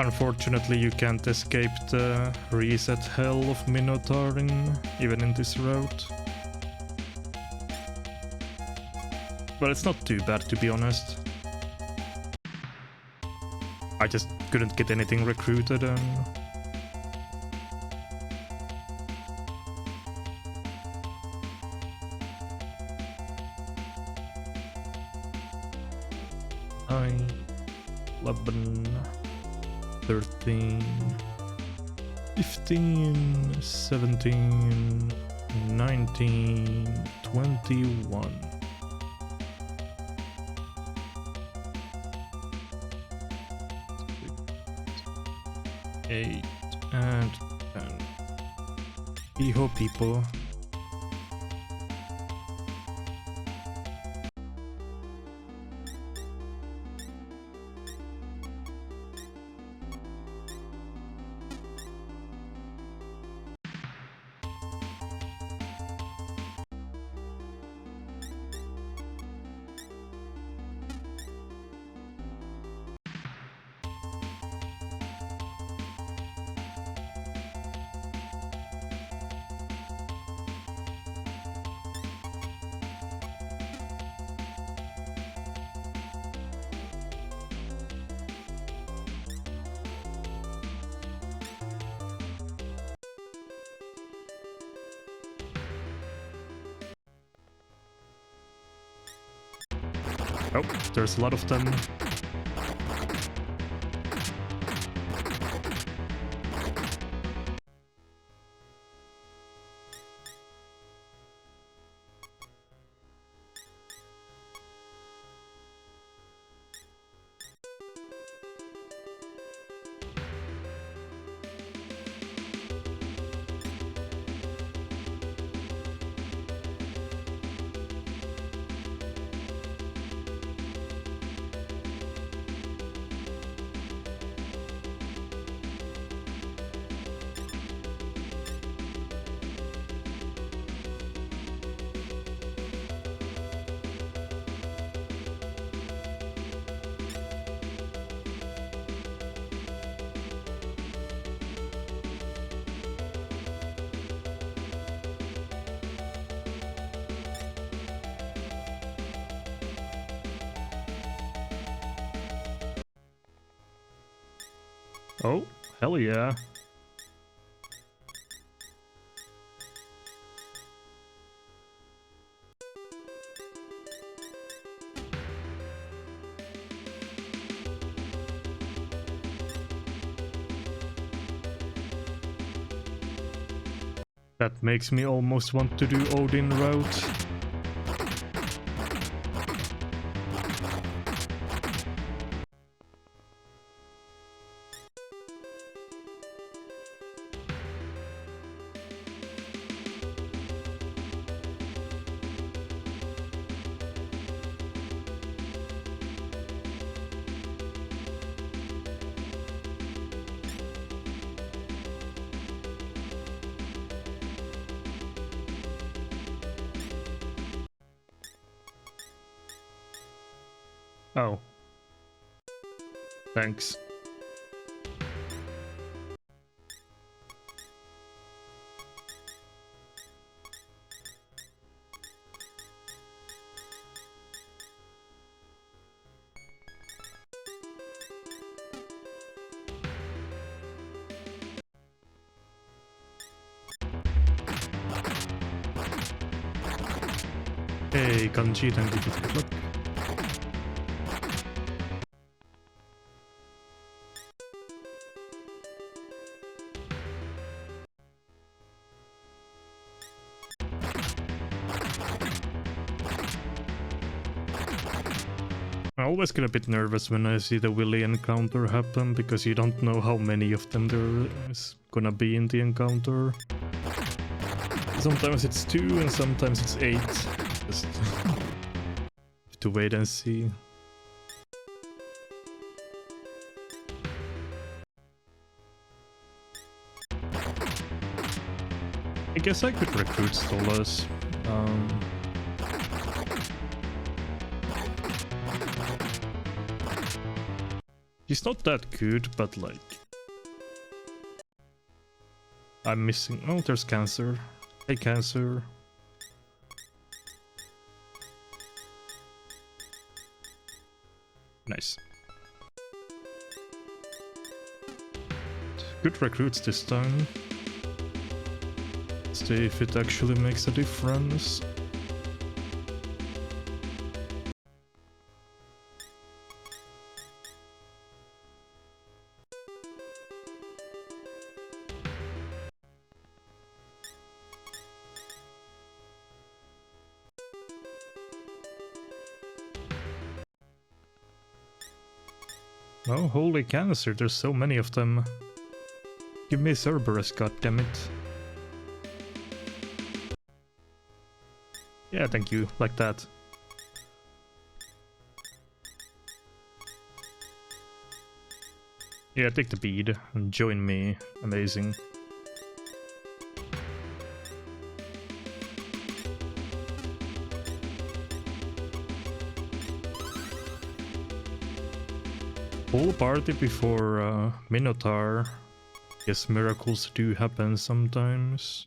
Unfortunately, you can't escape the reset hell of Minotauring, even in this route. But it's not too bad, to be honest. I just couldn't get anything recruited and... Nine, 11, 13, 15, 17, 19, 21. 8 and 10. Iho people. Oh, there's a lot of them. Oh, hell yeah. That makes me almost want to do Odin route. Oh. Thanks. Hey, Kanji, thank you for the good luck. I always get a bit nervous when I see the Willy encounter happen, because you don't know how many of them there is gonna be in the encounter. Sometimes it's 2 and sometimes it's 8. Just have to wait and see. I guess I could recruit Stolas. He's not that good, but like... I'm missing... Oh, there's Cancer. Hey, Cancer. Nice. Good recruits this time. See if it actually makes a difference. Oh, holy Cancer, there's so many of them. Give me Cerberus, goddammit. Yeah, thank you, like that. Yeah, take the bead and join me. Amazing. Whole party before Minotaur. Yes, miracles do happen sometimes.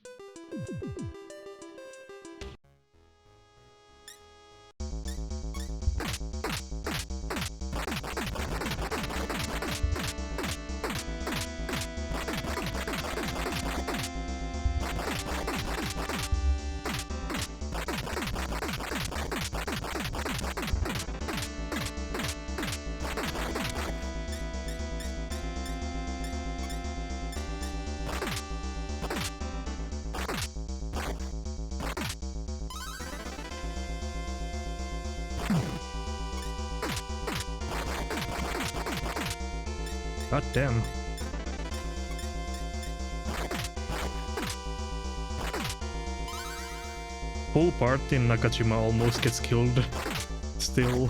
God damn. Whole party in Nakajima almost gets killed. Still.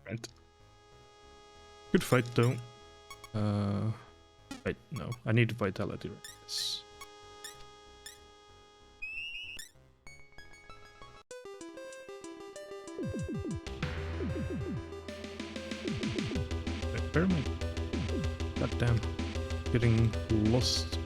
Right. Good fight though. Wait, no. I need vitality. Yes. Where am I? Goddamn. Getting lost.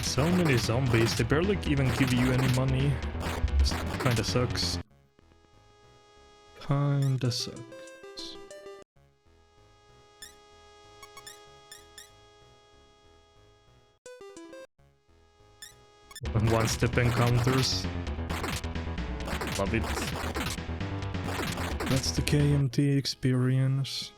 So many zombies, they barely even give you any money. Just kinda sucks. Kinda sucks. One-step encounters. Love it. That's the KMT experience.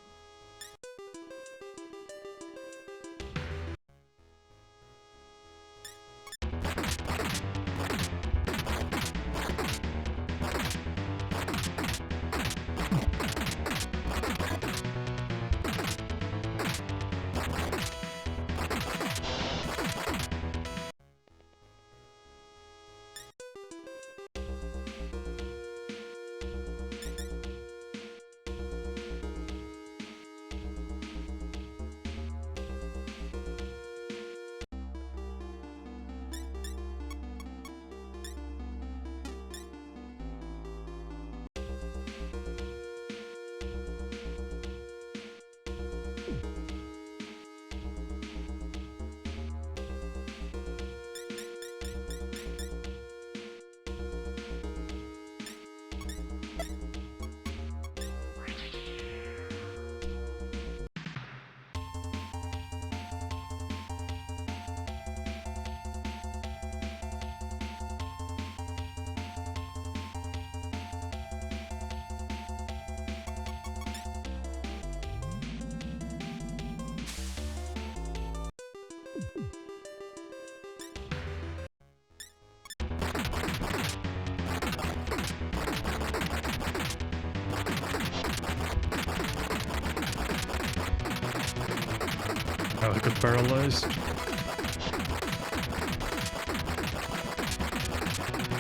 Oh, I got paralyzed.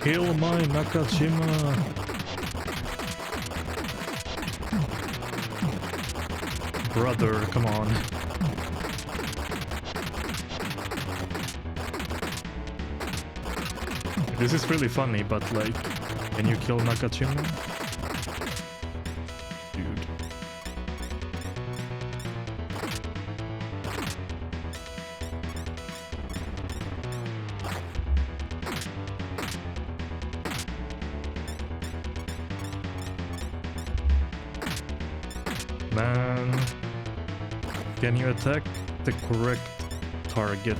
Kill my Nakajima! Brother, come on. This is really funny, but like, can you kill Nakajima? Dude. Man. Can you attack the correct target,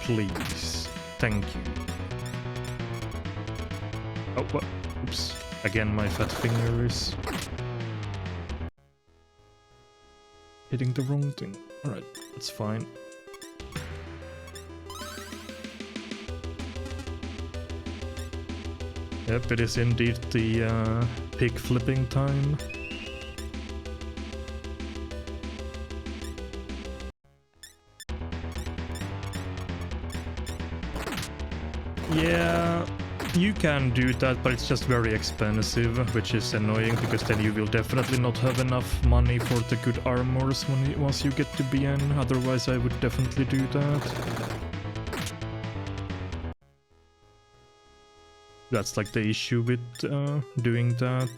please? Thank you. Oh, what? Oops. Again, my fat finger is hitting the wrong thing. Alright, that's fine. Yep, it is indeed the pig flipping time. Yeah, you can do that, but it's just very expensive, which is annoying, because then you will definitely not have enough money for the good armors once you get to BN. Otherwise, I would definitely do that. That's like the issue with doing that.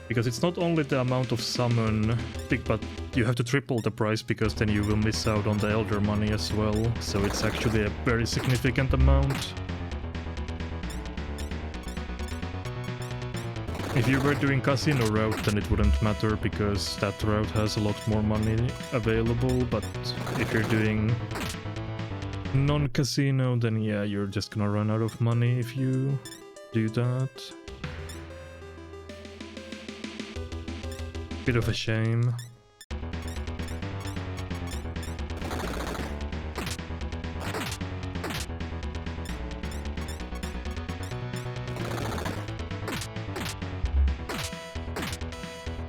Because it's not only the amount of summon, but you have to triple the price, because then you will miss out on the elder money as well. So it's actually a very significant amount. If you were doing casino route, then it wouldn't matter, because that route has a lot more money available. But if you're doing non-casino, then yeah, you're just gonna run out of money if you do that. Bit of a shame.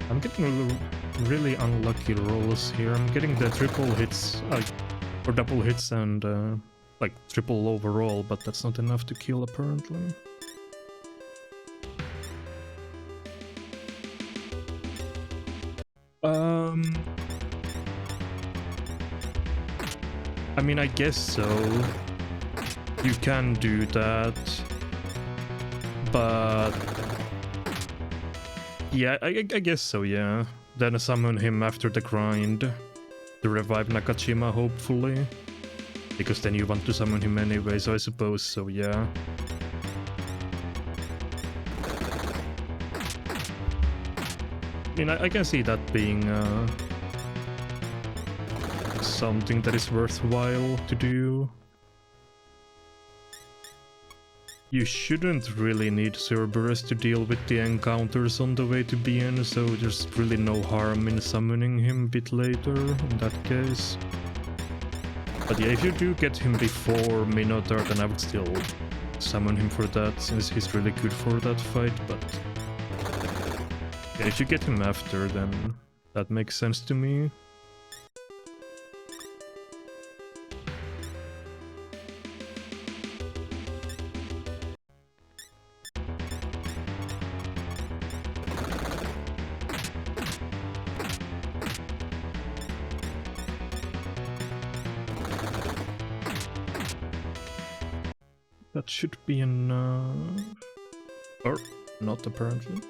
I'm getting really unlucky rolls here. I'm getting the triple hits, or double hits and like triple overall, but that's not enough to kill apparently. I mean, I guess so. You can do that, but yeah, I guess so, yeah. Then summon him after the grind to revive Nakajima, hopefully, because then you want to summon him anyway, so I suppose so, yeah. I mean, I can see that being something that is worthwhile to do. You shouldn't really need Cerberus to deal with the encounters on the way to BN, so there's really no harm in summoning him a bit later in that case. But yeah, if you do get him before Minotaur, then I would still summon him for that, since he's really good for that fight, but yeah, if you get him after, then that makes sense to me. That should be enough. Or not, apparently.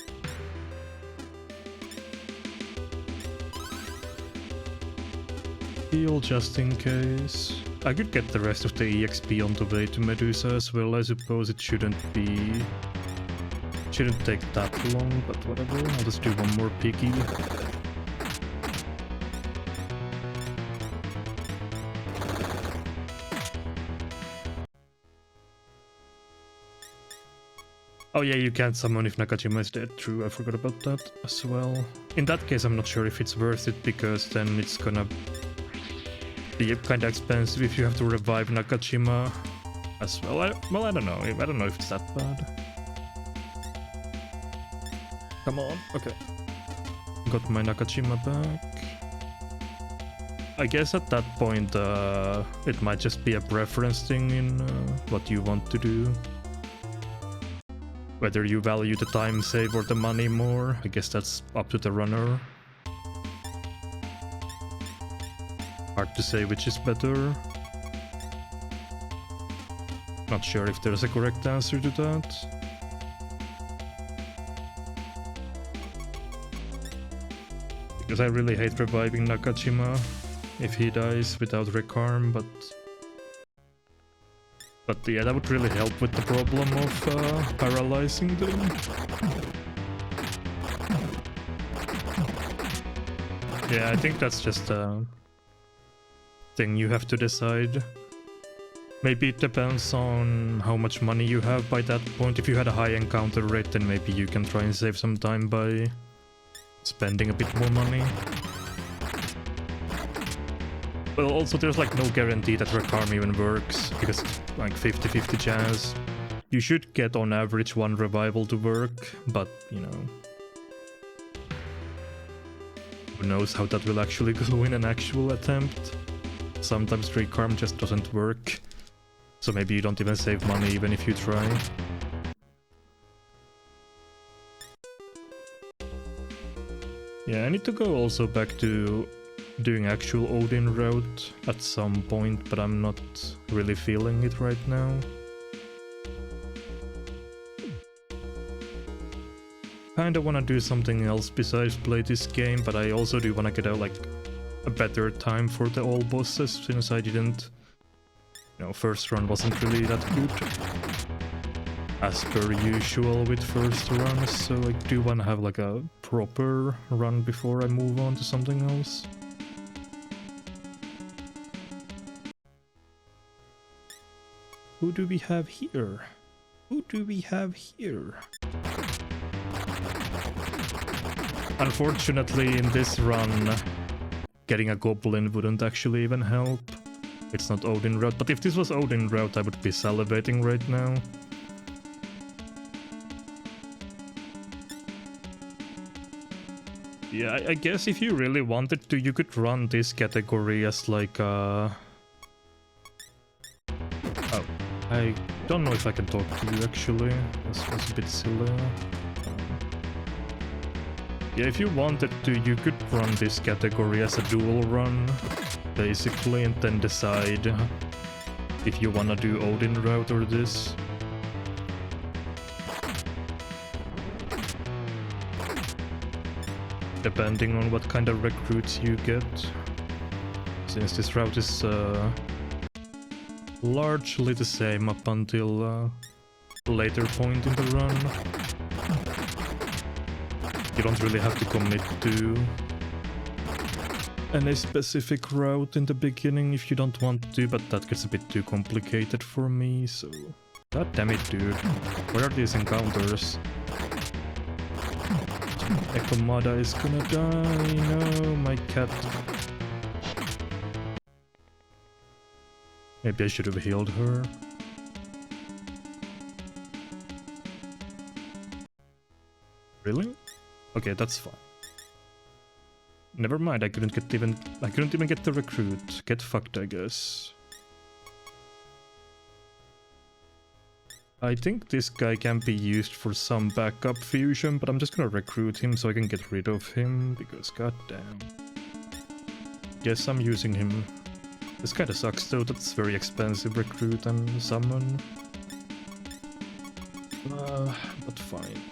Heal just in case. I could get the rest of the EXP on the way to Medusa as well. I suppose it shouldn't take that long, but whatever. I'll just do one more piggy. Oh yeah, you can't summon if Nakajima is dead. True, I forgot about that as well. In that case, I'm not sure if it's worth it, because then it's gonna be kinda expensive if you have to revive Nakajima as well. I don't know. I don't know if it's that bad. Come on. Okay. Got my Nakajima back. I guess at that point it might just be a preference thing in what you want to do. Whether you value the time save or the money more, I guess that's up to the runner. Hard to say which is better. Not sure if there's a correct answer to that. Because I really hate reviving Nakajima if he dies without recarm, but yeah, that would really help with the problem of paralyzing them. Yeah, I think that's just a thing you have to decide. Maybe it depends on how much money you have by that point. If you had a high encounter rate, then maybe you can try and save some time by spending a bit more money. But also there's like no guarantee that recarm even works, because it's like 50-50 chance. You should get on average one revival to work, but you know, who knows how that will actually go in an actual attempt. Sometimes recarm just doesn't work, so maybe you don't even save money even if you try. Yeah, I need to go also back to doing actual Odin route at some point, but I'm not really feeling it right now. Kinda wanna do something else besides play this game, but I also do wanna get out like a better time for the all bosses, since I didn't... You know, first run wasn't really that good, as per usual with first runs, so I do wanna have like a proper run before I move on to something else. Who do we have here? Who do we have here? Unfortunately, in this run, getting a goblin wouldn't actually even help. It's not Odin route, but if this was Odin route, I would be salivating right now. Yeah, I guess if you really wanted to, you could run this category as like a... Oh, I don't know if I can talk to you actually. This was a bit silly. Yeah, if you wanted to, you could run this category as a dual run, basically, and then decide if you wanna do Odin route or this. Depending on what kind of recruits you get. Since this route is largely the same up until a later point in the run. You don't really have to commit to any specific route in the beginning if you don't want to, but that gets a bit too complicated for me, so... God damn it, dude. Where are these encounters? Ekomada is gonna die. No, my cat. Maybe I should have healed her. Really? Okay, that's fine. Never mind, I couldn't even get the recruit. Get fucked, I guess. I think this guy can be used for some backup fusion, but I'm just gonna recruit him so I can get rid of him, because goddamn. Yes, I'm using him. This kinda sucks though, that's very expensive recruit and summon. But fine.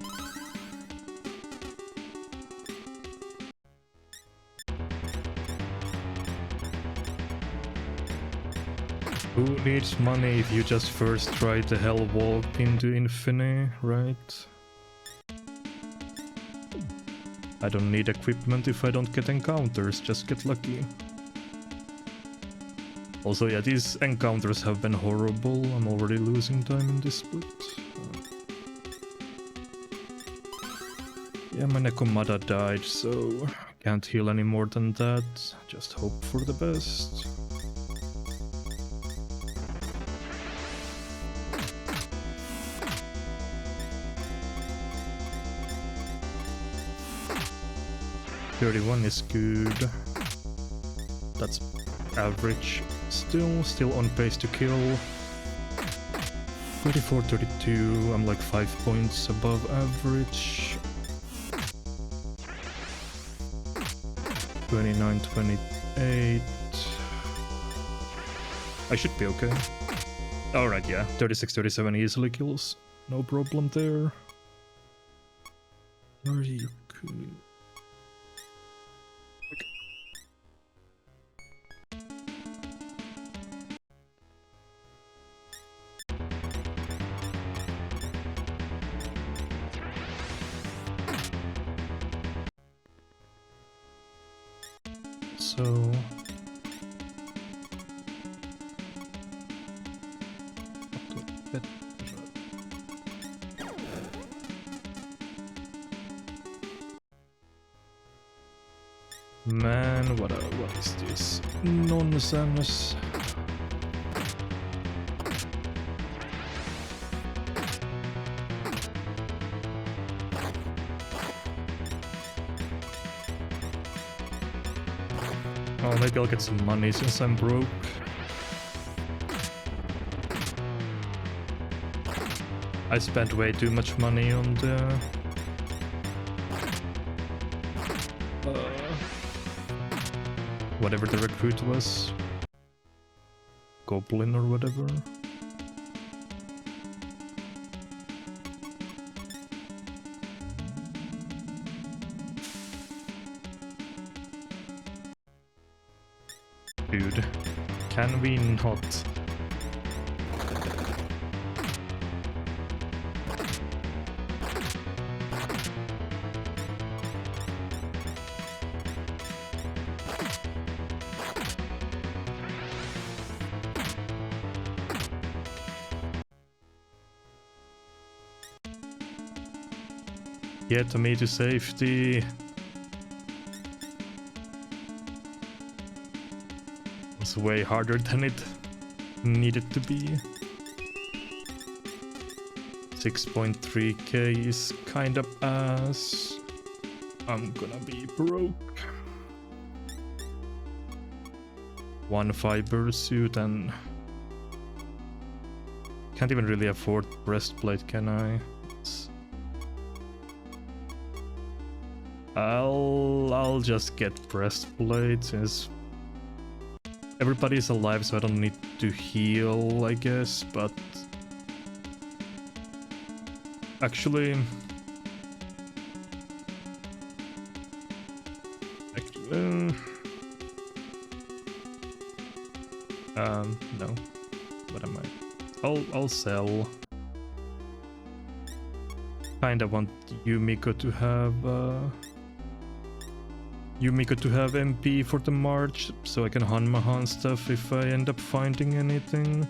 Who needs money if you just first try the Hell Walk into Infinity, right? I don't need equipment if I don't get encounters, just get lucky. Also, yeah, these encounters have been horrible. I'm already losing time in this split. Yeah, my Nekomada died, so can't heal any more than that. Just hope for the best. $31 is good. That's average. Still on pace to kill. 34-32, I'm like 5 points above average. 29-28. I should be okay. Alright, yeah, 36-37 easily kills. No problem there. Kyūyaku. So man, what is this nonsense? Oh, maybe I'll get some money since I'm broke. I spent way too much money on the whatever the recruit was. Goblin or whatever. Dude, can we not? Get me to safety. It's way harder than it needed to be. 6.3k is kind of ass. I'm gonna be broke. One fiber suit and can't even really afford breastplate, can I? I'll just get breastplate since everybody's alive, so I don't need to heal, I guess, but actually no. What am I? I'll sell. Kinda want Yumiko to have MP for the march, so I can Hanmahan stuff if I end up finding anything.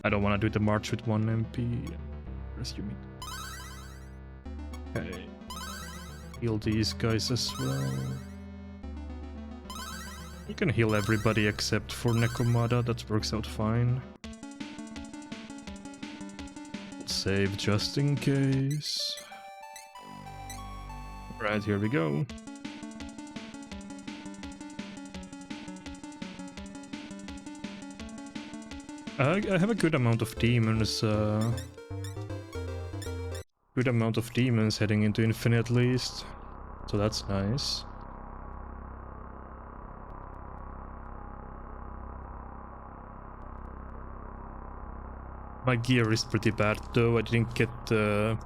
I don't want to do the march with 1 MP. Where's Yumiko? Okay. Heal these guys as well. You can heal everybody except for Nekomada, that works out fine. Save just in case. Right, here we go. I have a good amount of demons. Good amount of demons heading into Infinite at least. So that's nice. My gear is pretty bad though. I didn't get the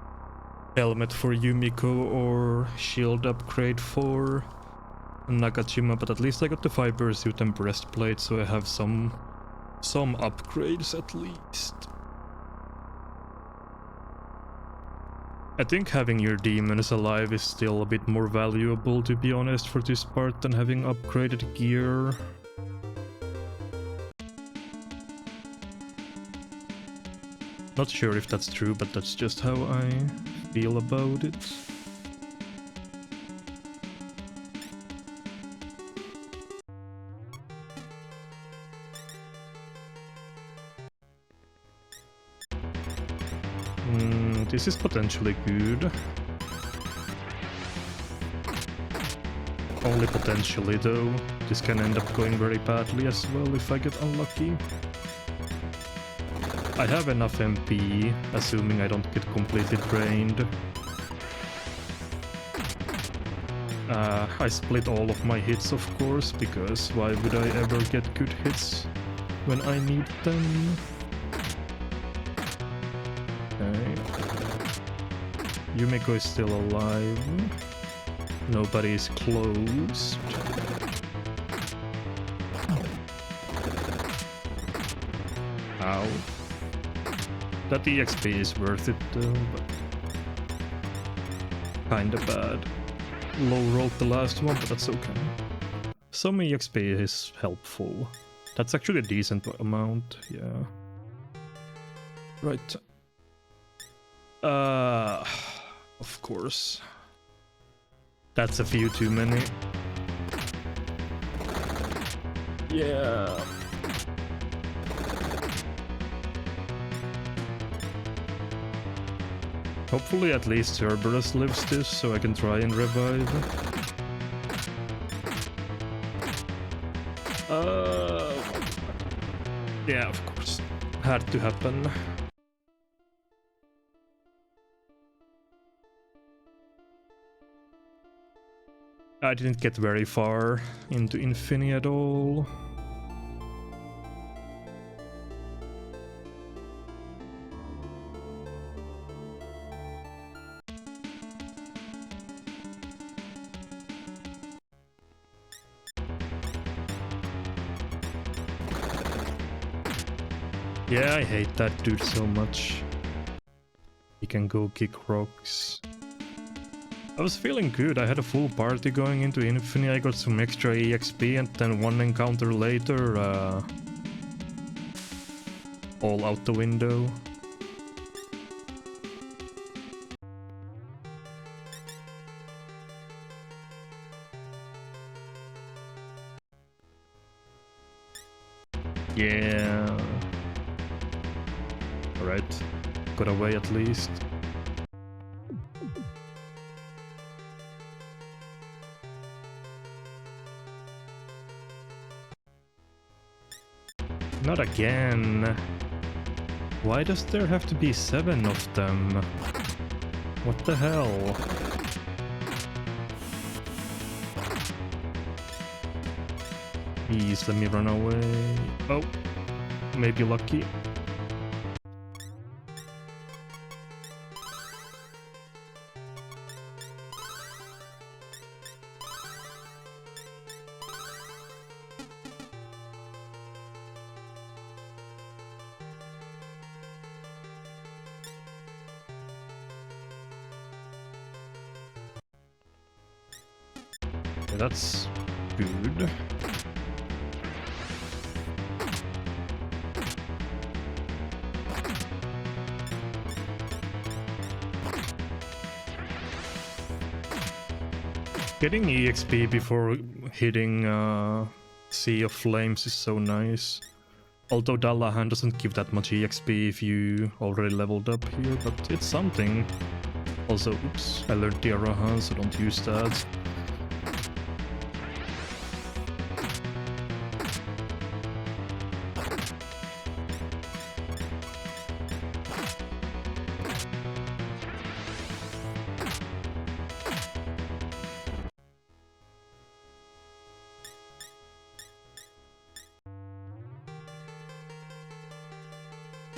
helmet for Yumiko or shield upgrade for Nakajima, but at least I got the fiber suit and breastplate, so I have some upgrades at least. I think having your demons alive is still a bit more valuable, to be honest, for this part than having upgraded gear. Not sure if that's true, but that's just how I feel about it. This is potentially good. Only potentially though. This can end up going very badly as well if I get unlucky. I have enough MP, assuming I don't get completely drained. I split all of my hits, of course, because why would I ever get good hits when I need them? Okay. Yumiko is still alive. Nobody is closed. Ow. That EXP is worth it though, but kinda bad. Low rolled the last one, but that's okay. Some EXP is helpful. That's actually a decent amount, yeah. Right. Of course. That's a few too many. Yeah. Hopefully at least Cerberus lives this, so I can try and revive. Yeah, of course. Had to happen. I didn't get very far into Infini at all. Yeah, I hate that dude so much. He can go kick rocks. I was feeling good, I had a full party going into Infini, I got some extra EXP and then one encounter later, all out the window. Yeah. Alright, got away at least. Not again. Why does there have to be 7 of them? What the hell? Please let me run away. Oh, maybe lucky. That's good. Getting EXP before hitting Sea of Flames is so nice. Although Dallahan doesn't give that much EXP if you already leveled up here, but it's something. Also, oops, I learned the Arahan, so don't use that.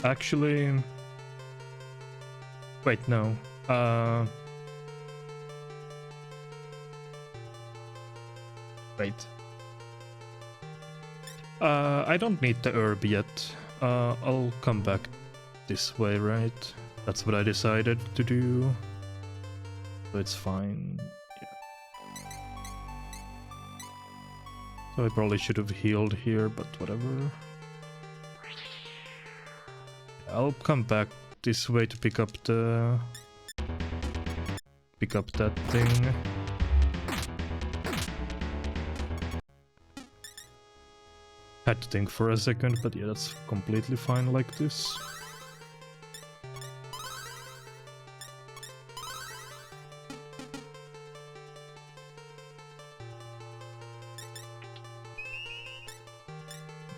Actually, wait, no. Wait. I don't need the herb yet. I'll come back this way, right? That's what I decided to do. So it's fine. Yeah. So I probably should have healed here, but whatever. I'll come back this way to pick up that thing. Had to think for a second, but yeah, that's completely fine like this.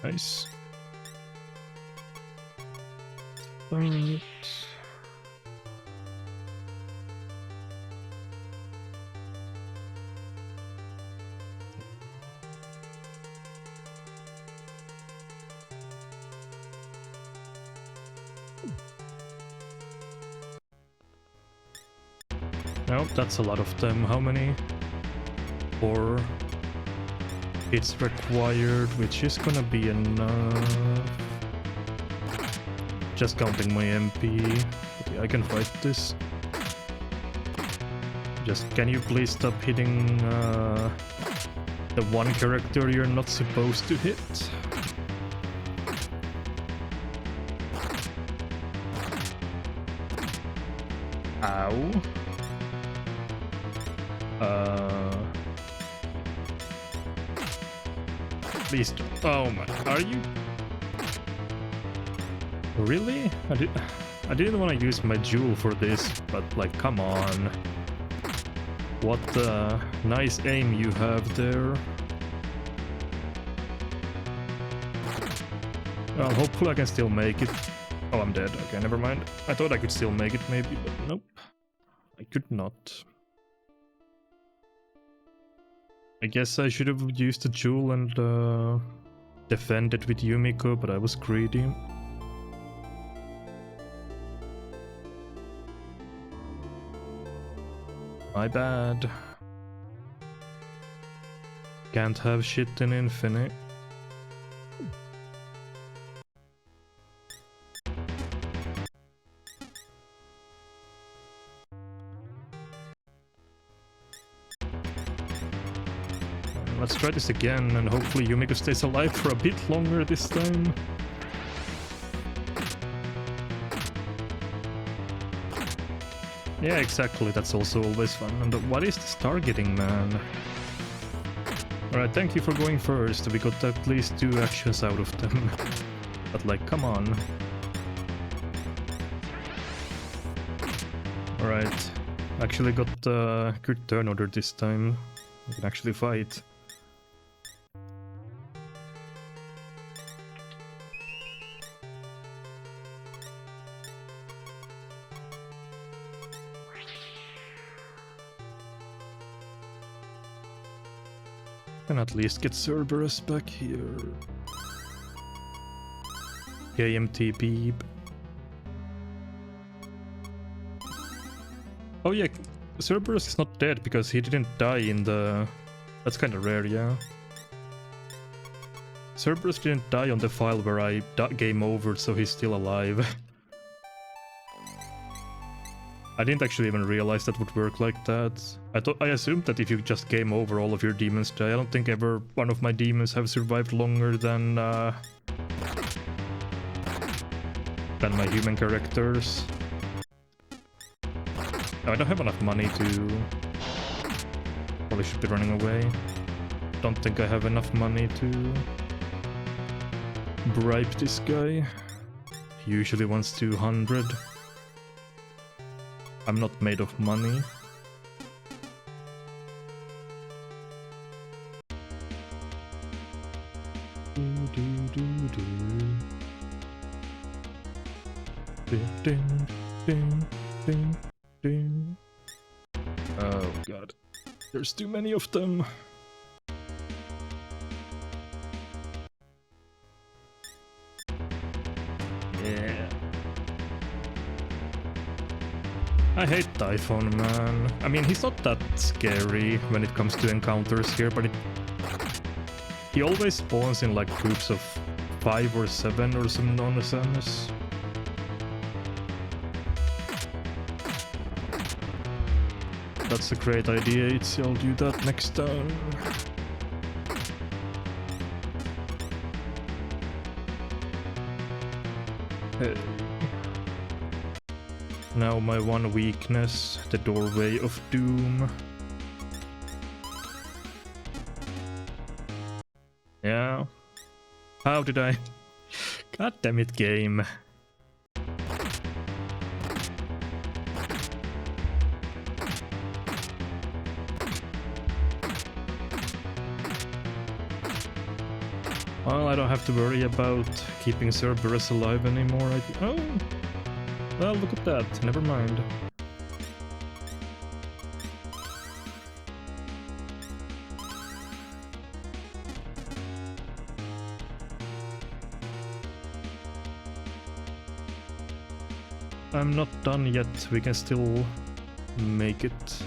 Nice. Right. Nope, that's a lot of them. How many? 4 hits required, which is gonna be enough. Just counting my MP. Okay, I can fight this. Just can you please stop hitting the one character you're not supposed to hit? Ow. Please. Oh my. Are you? Really? I didn't want to use my jewel for this, but like, come on. What nice aim you have there. Well, hopefully I can still make it. Oh, I'm dead. Okay, never mind. I thought I could still make it maybe, but nope. I could not. I guess I should have used the jewel and defended with Yumiko, but I was greedy. My bad. Can't have shit in infinite. Let's try this again, and hopefully Yumiko stays alive for a bit longer this time. Yeah, exactly, that's also always fun. And what is this targeting, man? Alright, thank you for going first. We got at least 2 actions out of them. But like, come on. Alright, actually got a good turn order this time. I can actually fight. Can at least get Cerberus back here. KMT beep. Oh yeah, Cerberus is not dead because he didn't die in the... That's kind of rare, yeah. Cerberus didn't die on the file where I game over, so he's still alive. I didn't actually even realize that would work like that. I assumed that if you just game over, all of your demons die. I don't think ever one of my demons have survived longer than my human characters. No, I don't have enough money to... Probably should be running away. Don't think I have enough money to bribe this guy. He usually wants 200. I'm not made of money. Oh god, there's too many of them. Yeah. I hate Typhon, man. I mean, he's not that scary when it comes to encounters here, but he always spawns in like groups of 5 or 7 or some nonsense. That's a great idea, Itzy. I'll do that next time. Hey. Now my one weakness, the doorway of doom. Yeah. How did I... God damn it, game. Well, I don't have to worry about keeping Cerberus alive anymore. Oh! Well, look at that. Never mind. I'm not done yet. We can still make it.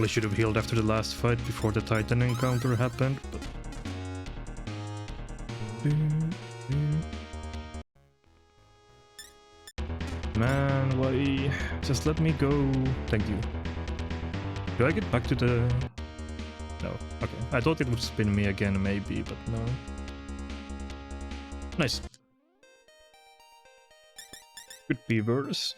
Probably should have healed after the last fight before the Titan encounter happened, but... Man, why? Just let me go. Thank you. Do I get back to the... No. Okay. I thought it would spin me again, maybe, but no. Nice. Could be worse.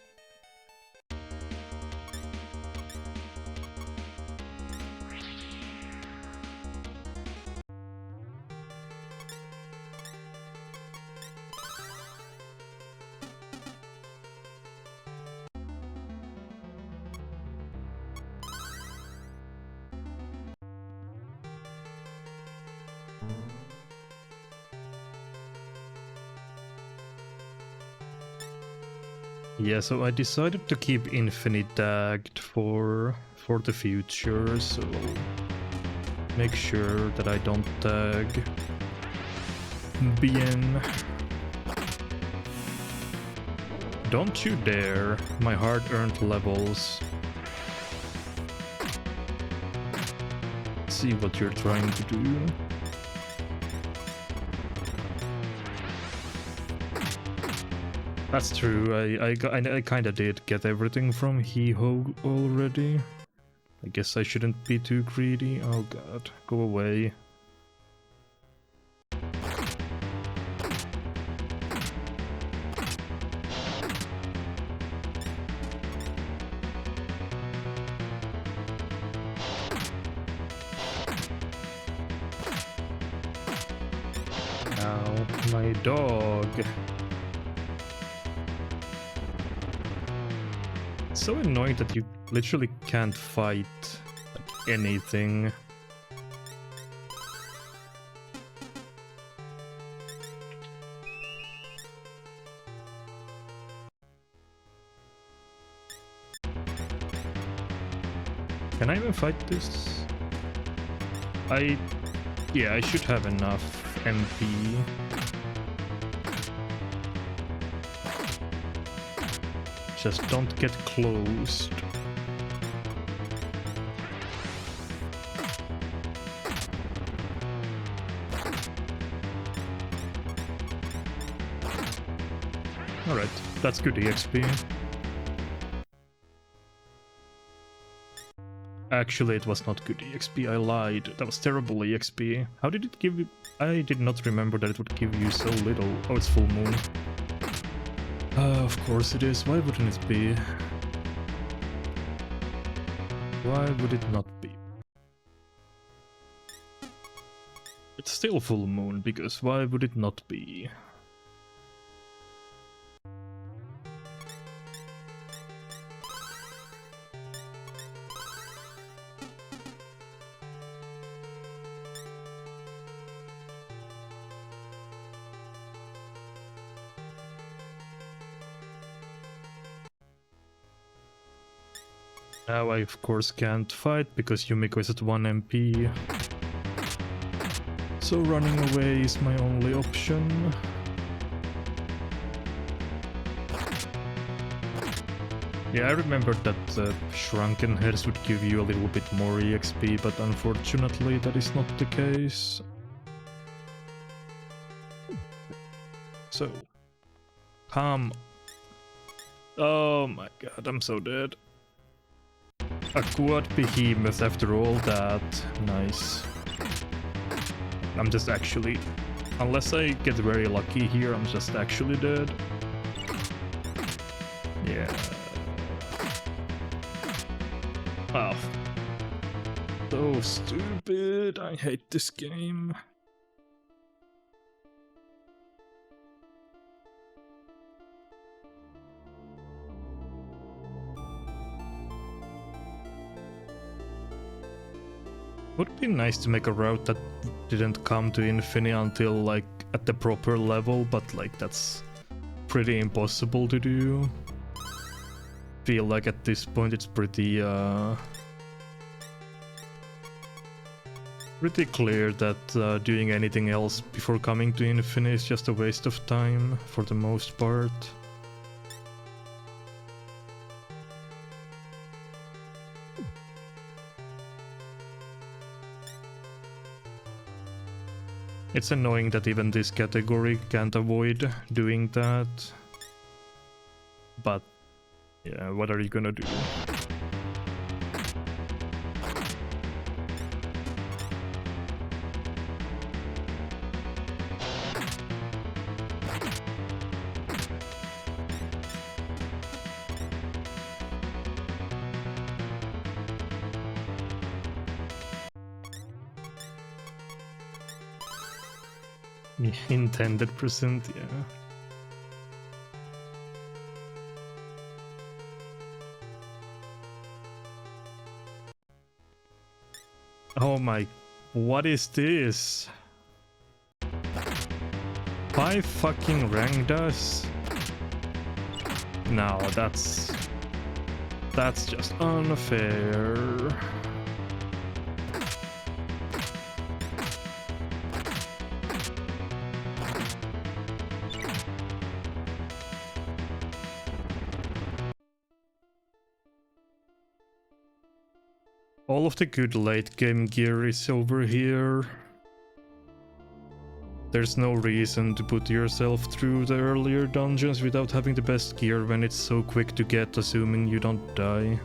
Yeah, so I decided to keep Infinite tagged for the future, so make sure that I don't tag Bien. Don't you dare, my hard-earned levels. See what you're trying to do. That's true, I kinda did get everything from He-Ho already. I guess I shouldn't be too greedy. Oh god, go away. Now, my dog. So annoying that you literally can't fight like, anything. Can I even fight this? Yeah, I should have enough MP. Just don't get closed. Alright, that's good EXP. Actually, it was not good EXP, I lied. That was terrible EXP. How did it give you... I did not remember that it would give you so little. Oh, it's full moon. Of course it is. Why wouldn't it be? Why would it not be? It's still full moon, because why would it not be? Now I of course can't fight because Yumiko is at 1 MP. So running away is my only option. Yeah, I remember that Shrunken Heads would give you a little bit more EXP, but unfortunately that is not the case. So, come. Oh my god, I'm so dead. A quad behemoth after all that. Nice. I'm just actually... Unless I get very lucky here, I'm just actually dead. Yeah. Oh. So stupid. I hate this game. Would be nice to make a route that didn't come to infinity until like at the proper level, but like that's pretty impossible to do. Feel like at this point it's pretty clear that doing anything else before coming to infinity is just a waste of time for the most part. It's annoying that even this category can't avoid doing that. But yeah, what are you gonna do? Intended percent, yeah. Oh my, what is this? 5 fucking rank dust? No, that's just unfair. All of the good late game gear is over here. There's no reason to put yourself through the earlier dungeons without having the best gear when it's so quick to get, assuming you don't die.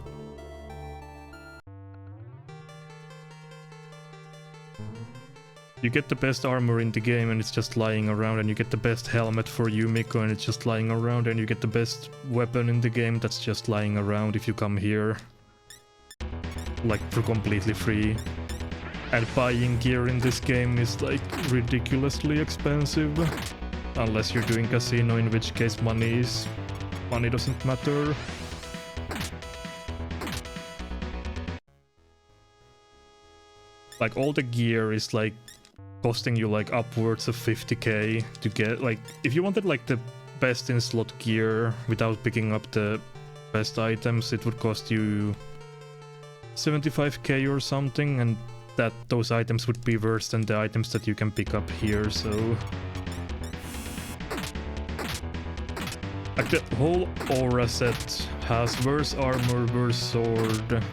You get the best armor in the game and it's just lying around, and you get the best helmet for Yumiko and it's just lying around, and you get the best weapon in the game that's just lying around if you come here. Like for completely free. And buying gear in this game is like ridiculously expensive. Unless you're doing casino, in which case money doesn't matter. Like all the gear is like costing you like upwards of 50k to get. Like if you wanted like the best in slot gear without picking up the best items, it would cost you 75k or something, and those items would be worse than the items that you can pick up here, so... Like the whole aura set has worse armor, worse sword,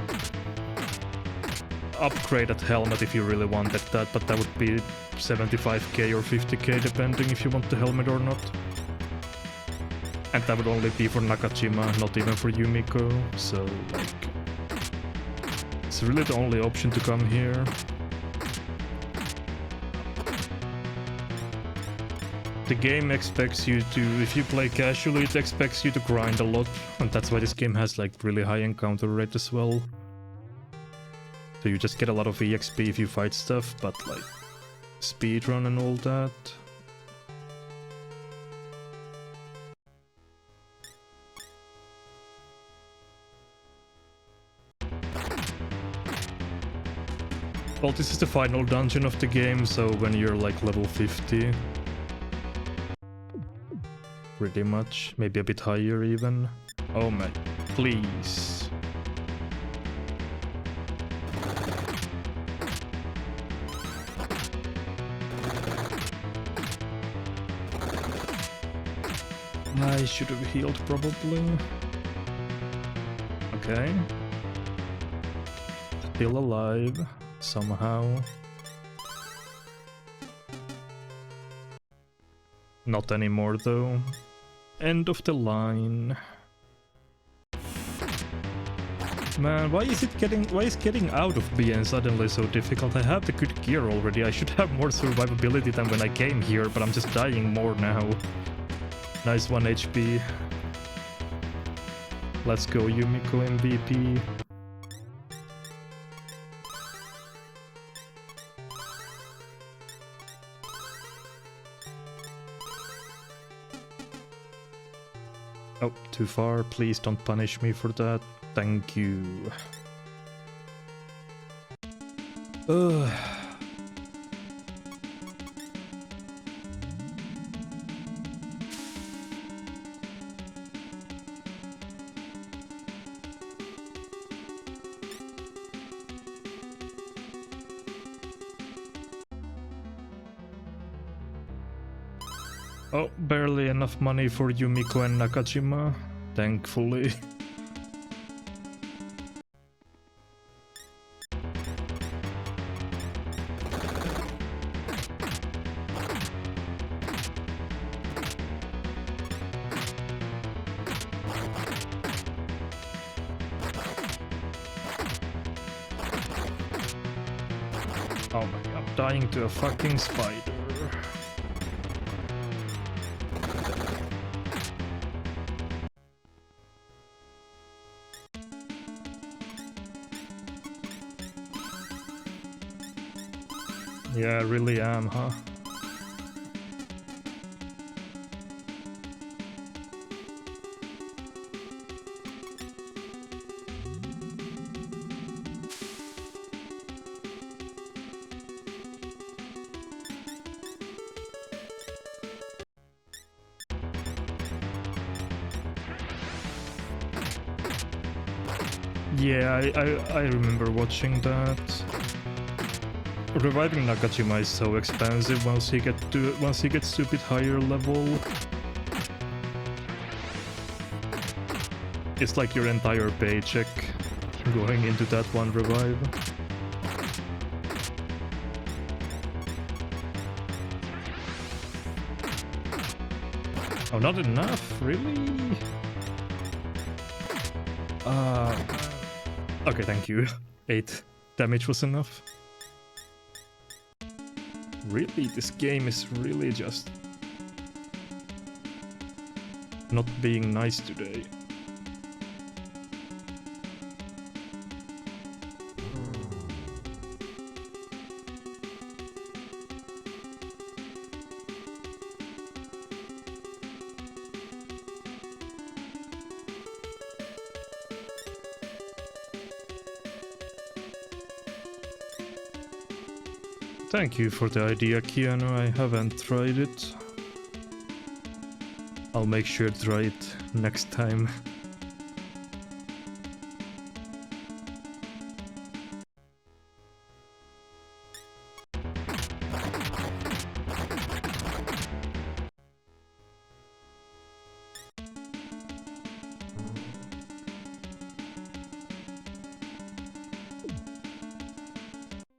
upgraded helmet if you really wanted that, but that would be 75k or 50k depending if you want the helmet or not. And that would only be for Nakajima, not even for Yumiko, so like... It's really the only option to come here. The game expects you to, if you play casually, it expects you to grind a lot, and that's why this game has like really high encounter rate as well. So you just get a lot of EXP if you fight stuff, but like speedrun and all that. Well, this is the final dungeon of the game, so when you're like level 50... Pretty much, maybe a bit higher even. Oh man, please. I should have healed probably. Okay. Still alive. Somehow. Not anymore though. End of the line. Man, why is getting out of BN suddenly so difficult? I have the good gear already. I should have more survivability than when I came here, but I'm just dying more now. Nice 1 HP. Let's go, Yumiko MVP. Oh, too far. Please don't punish me for that. Thank you. Ugh. Oh, barely enough money for Yumiko and Nakajima, thankfully. Oh my god, I'm dying to a fucking spider. Yeah, I really am, huh? Yeah, I remember watching that. Reviving Nakajima is so expensive once he gets to a bit higher level. It's like your entire paycheck going into that one revive. Oh, not enough? Really? Okay, thank you. 8 damage was enough. Really, this game is really just not being nice today. Thank you for the idea, Keanu. I haven't tried it. I'll make sure to try it next time.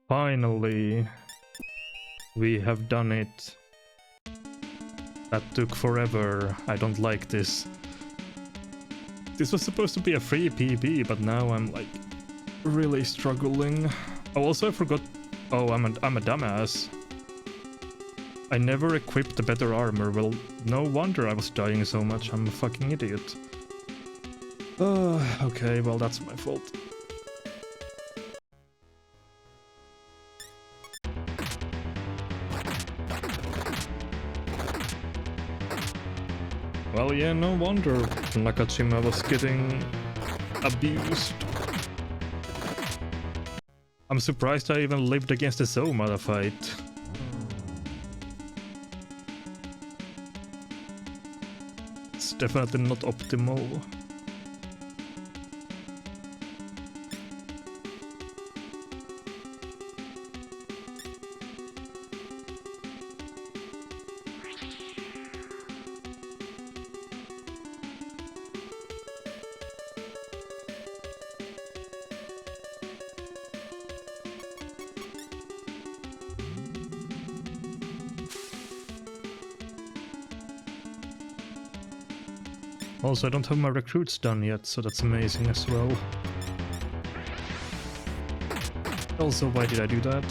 Finally. We have done it. That took forever. I don't like this. This was supposed to be a free PB, but now I'm like really struggling. Oh, also I forgot. Oh, I'm a dumbass. I never equipped the better armor. Well, no wonder I was dying so much. I'm a fucking idiot. Okay, well that's my fault. Well, yeah, no wonder Nakajima was getting abused. I'm surprised I even lived against the Zomada fight. It's definitely not optimal. Also, I don't have my recruits done yet, so that's amazing as well. Also, why did I do that?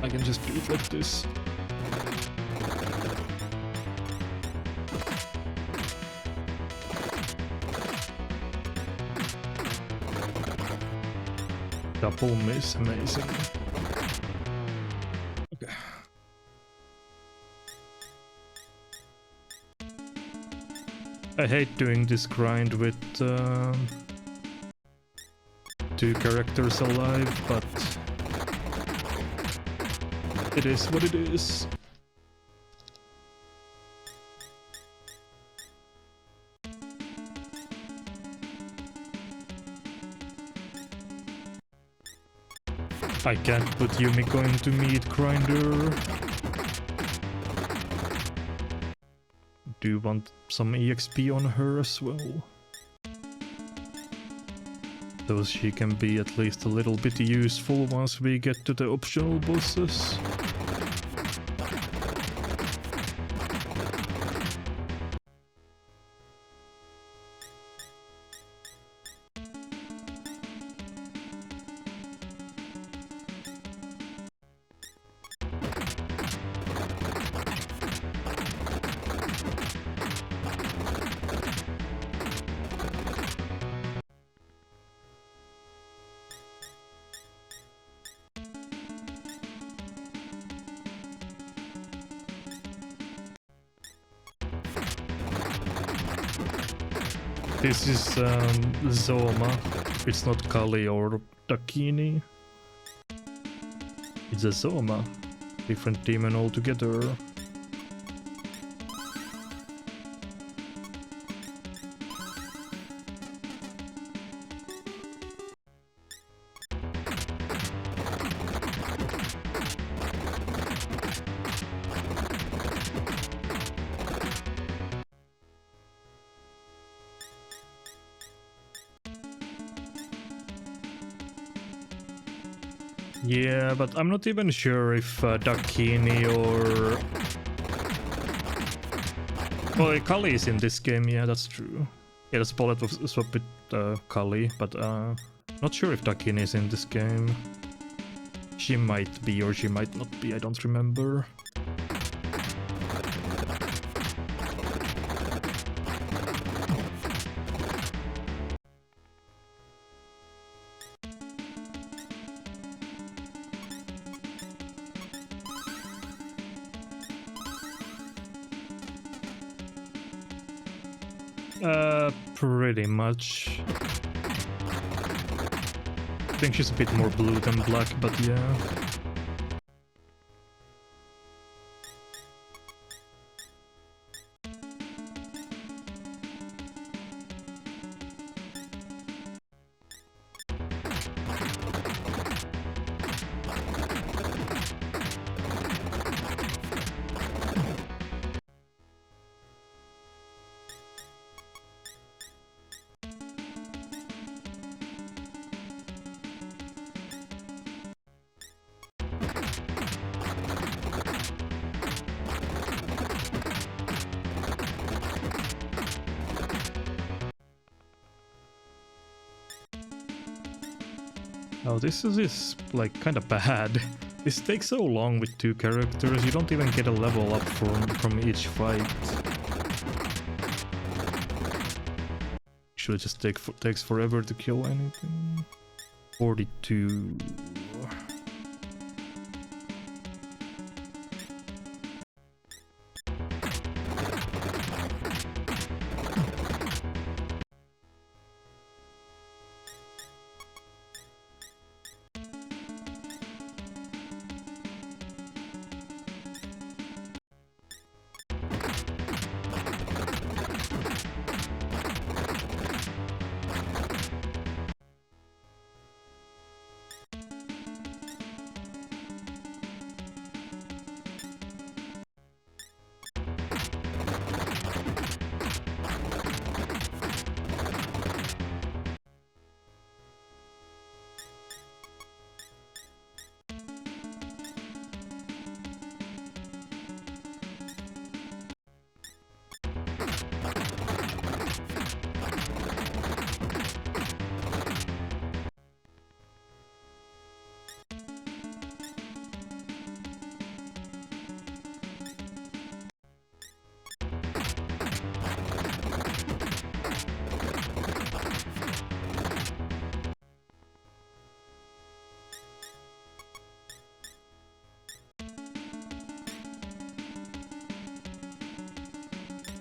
I can just do it like this. Double miss, amazing. Okay. I hate doing this grind with 2 characters alive, but it is what it is. I can't put Yumiko into meat grinder. Do want some EXP on her as well, so she can be at least a little bit useful once we get to the optional bosses. This is Zoma. It's not Kali or Dakini. It's a Zoma. Different demon altogether. Yeah, but I'm not even sure if Dakini or... Well, Kali is in this game, yeah, that's true. Yeah, that's bullet was swap with Kali, but not sure if Dakini is in this game. She might be or she might not be, I don't remember. Pretty much. I think she's a bit more blue than black, but yeah. Oh, this is like kind of bad. This takes so long with 2 characters, you don't even get a level up from each fight. Actually, it just takes forever to kill anything. 42.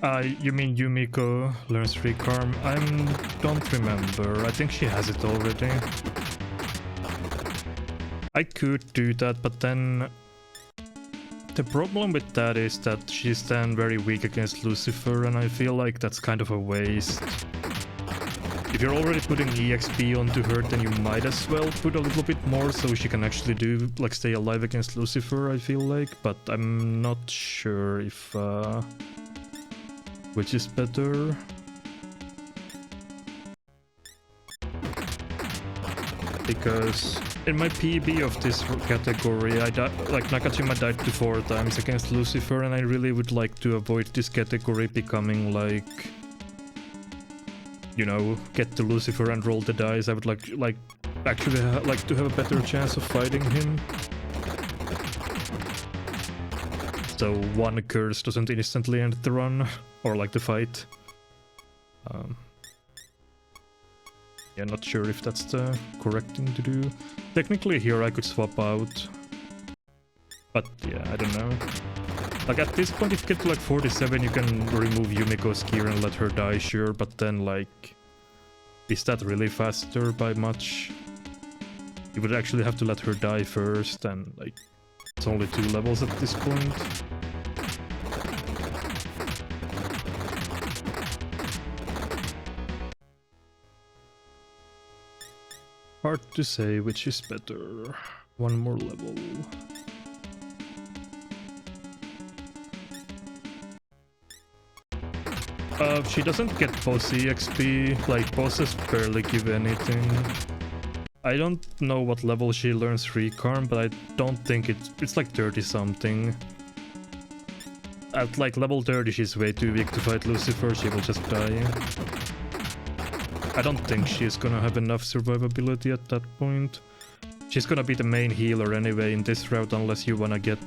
You mean Yumiko learns Recarm? I don't remember. I think she has it already. I could do that, but then the problem with that is that she's then very weak against Lucifer, and I feel like that's kind of a waste. If you're already putting EXP onto her, then you might as well put a little bit more so she can actually do, like, stay alive against Lucifer, I feel like. But I'm not sure if which is better. Because in my PB of this category, Nakajima died 4 times against Lucifer, and I really would like to avoid this category becoming like, you know, get to Lucifer and roll the dice. I would actually like to have a better chance of fighting him. So one curse doesn't instantly end the run, or like the fight. Yeah, not sure if that's the correct thing to do. Technically here I could swap out. But yeah, I don't know. Like at this point, if you get to like 47, you can remove Yumiko's gear and let her die, sure. But then like, is that really faster by much? You would actually have to let her die first, and like, it's only 2 levels at this point. Hard to say which is better. One more level. She doesn't get boss EXP, like bosses barely give anything. I don't know what level she learns Recarm, but I don't think it's like 30 something. At like level 30 she's way too weak to fight Lucifer, she will just die. I don't think she's gonna have enough survivability at that point. She's gonna be the main healer anyway in this route, unless you wanna get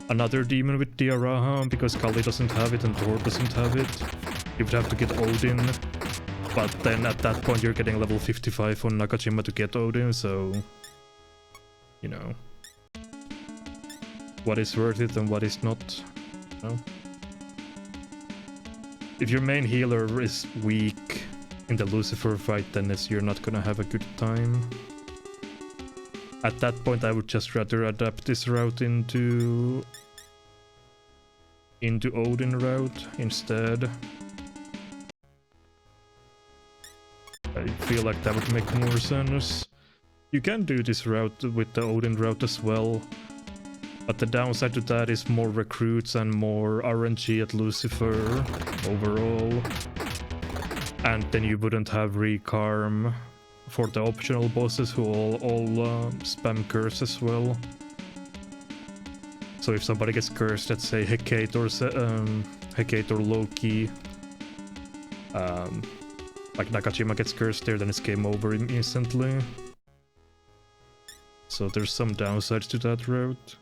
another demon with Diaraha, because Kali doesn't have it and Thor doesn't have it. You would have to get Odin, but then at that point you're getting level 55 on Nakajima to get Odin, so, you know, what is worth it and what is not, you know? If your main healer is weak in the Lucifer fight, then you're not gonna have a good time. At that point I would just rather adapt this route into Odin route instead. I feel like that would make more sense. You can do this route with the Odin route as well, but the downside to that is more recruits and more RNG at Lucifer overall. And then you wouldn't have Recarm for the optional bosses who all spam curse as well. So if somebody gets cursed, let's say Hecate or Loki, like Nakajima gets cursed there, then it's game over instantly. So there's some downsides to that route.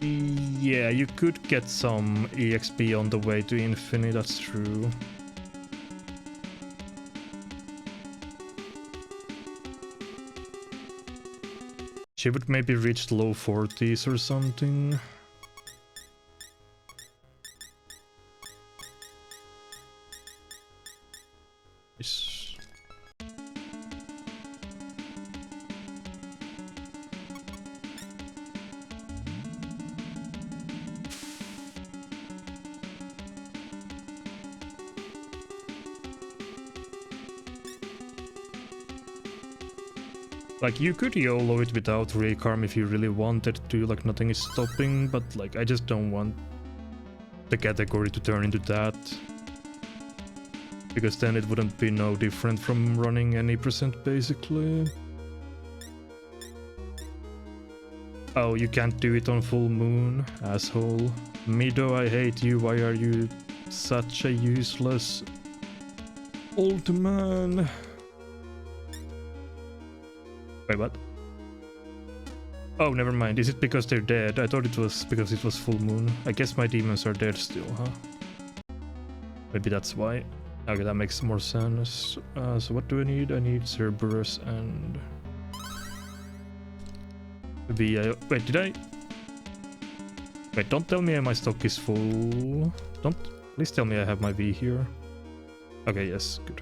Yeah, you could get some EXP on the way to Infinity, that's true. She would maybe reach low 40s or something. Like, you could YOLO it without Recarm if you really wanted to, like nothing is stopping, but like I just don't want the category to turn into that. Because then it wouldn't be no different from running any percent basically. Oh, you can't do it on full moon, asshole. Mido, I hate you, why are you such a useless old man? Wait, what? Oh, never mind. Is it because they're dead? I thought it was because it was full moon. I guess my demons are dead still, huh? Maybe that's why. Okay, that makes more sense. So what do I need? I need Cerberus and... VI... Wait, did I... Wait, don't tell me my stock is full. Please tell me I have my V here. Okay, yes, good.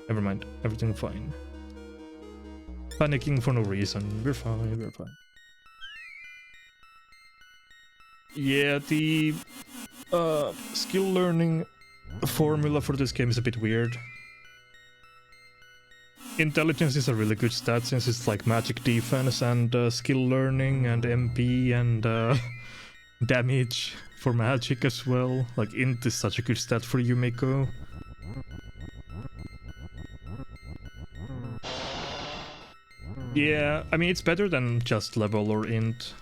Never mind, everything fine. Panicking for no reason. We're fine, we're fine. Yeah, the skill learning formula for this game is a bit weird. Intelligence is a really good stat since it's like magic defense and skill learning and MP and damage for magic as well. Like int is such a good stat for Yumiko. Yeah, I mean it's better than just level or int.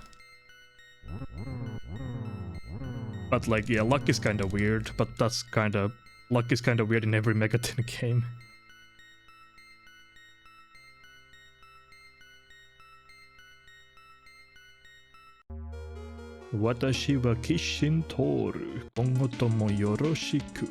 But like, yeah, luck is kinda weird, but luck is kinda weird in every Megaten game. Watashi wa kishin toru, kongo tomo yoroshiku.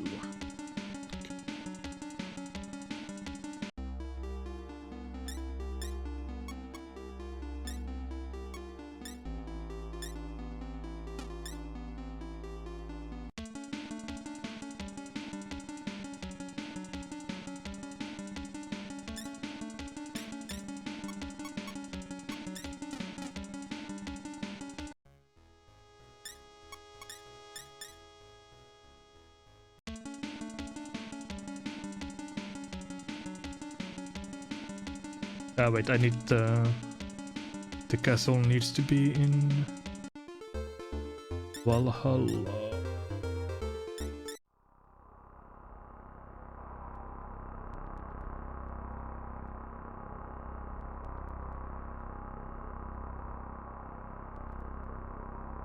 Wait, I need the castle needs to be in Valhalla.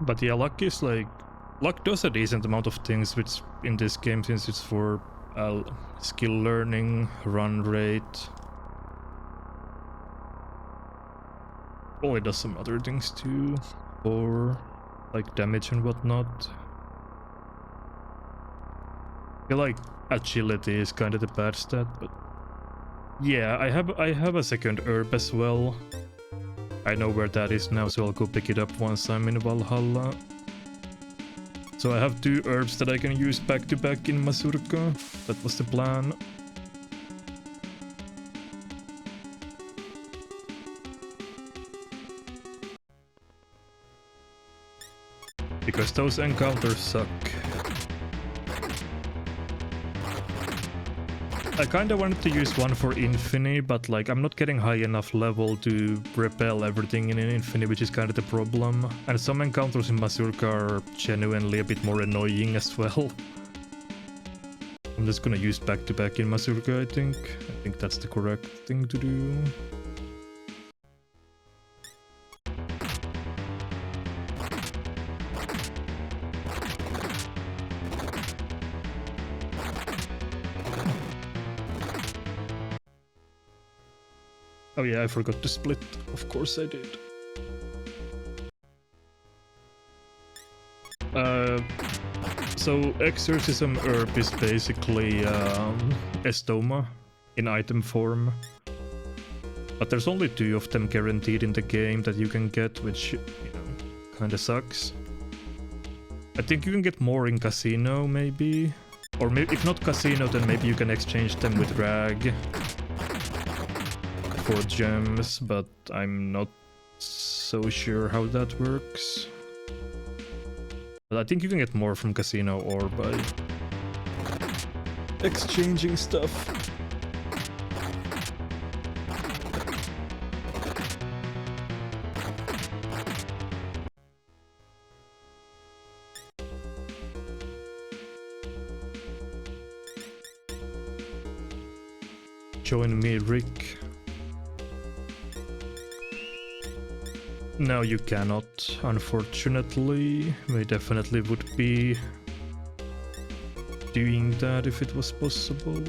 But yeah, luck does a decent amount of things which in this game since it's for skill learning, run rate. Probably does some other things too, or like damage and whatnot. I feel like agility is kind of the bad stat, but yeah, I have a second herb as well. I know where that is now, so I'll go pick it up once I'm in Valhalla. So I have 2 herbs that I can use back to back in Mazurka. That was the plan. Because those encounters suck. I kinda wanted to use one for Infini, but like I'm not getting high enough level to repel everything in Infini, which is kind of the problem. And some encounters in Mazurka are genuinely a bit more annoying as well. I'm just gonna use back to back in Mazurka, I think. I think that's the correct thing to do. Oh yeah, I forgot to split. Of course I did. So Exorcism Herb is basically Estoma in item form. But there's only 2 of them guaranteed in the game that you can get, which, you know, kinda sucks. I think you can get more in Casino, maybe? Or maybe, if not Casino, then maybe you can exchange them with Rag for gems, but I'm not so sure how that works. But I think you can get more from Casino or by exchanging stuff. Join me, Rick. No, you cannot, unfortunately. We definitely would be doing that if it was possible.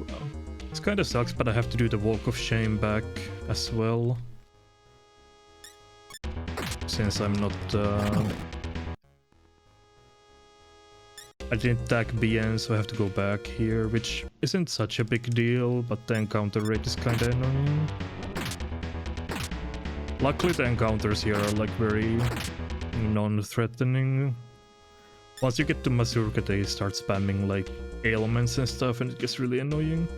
Well, this kinda sucks, but I have to do the Walk of Shame back as well. Since I'm not... I didn't tag BN, so I have to go back here, which isn't such a big deal, but the encounter rate is kinda annoying. Luckily the encounters here are like very non-threatening. Once you get to Mazurka, they start spamming like ailments and stuff, and it gets really annoying.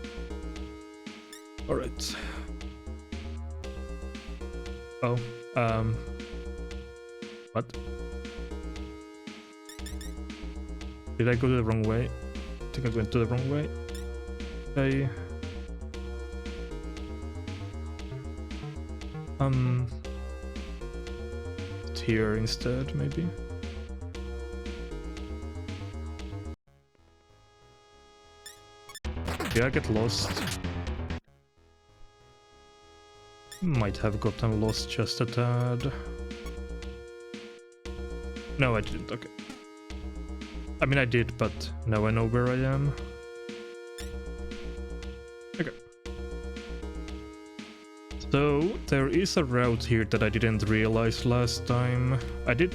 Alright. Oh, what? Did I go the wrong way? I think I went to the wrong way. Okay. It's here instead, maybe. Yeah, I get lost. Might have gotten lost just a tad. No, I didn't, okay. I mean, I did, but now I know where I am. Okay. So, there is a route here that I didn't realize last time. I did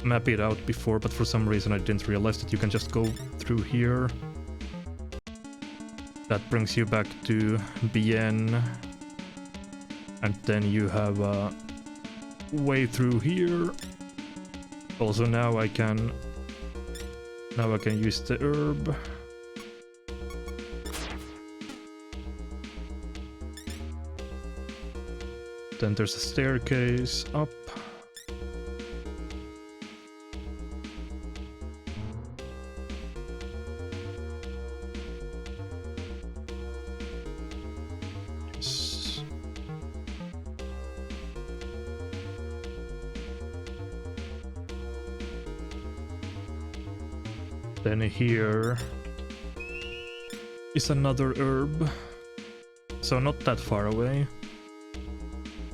map it out before, but for some reason I didn't realize that you can just go through here. That brings you back to BN. And then you have a way through here. Also now I can use the herb. Then there's a staircase up. Yes. Then here is another herb, so not that far away.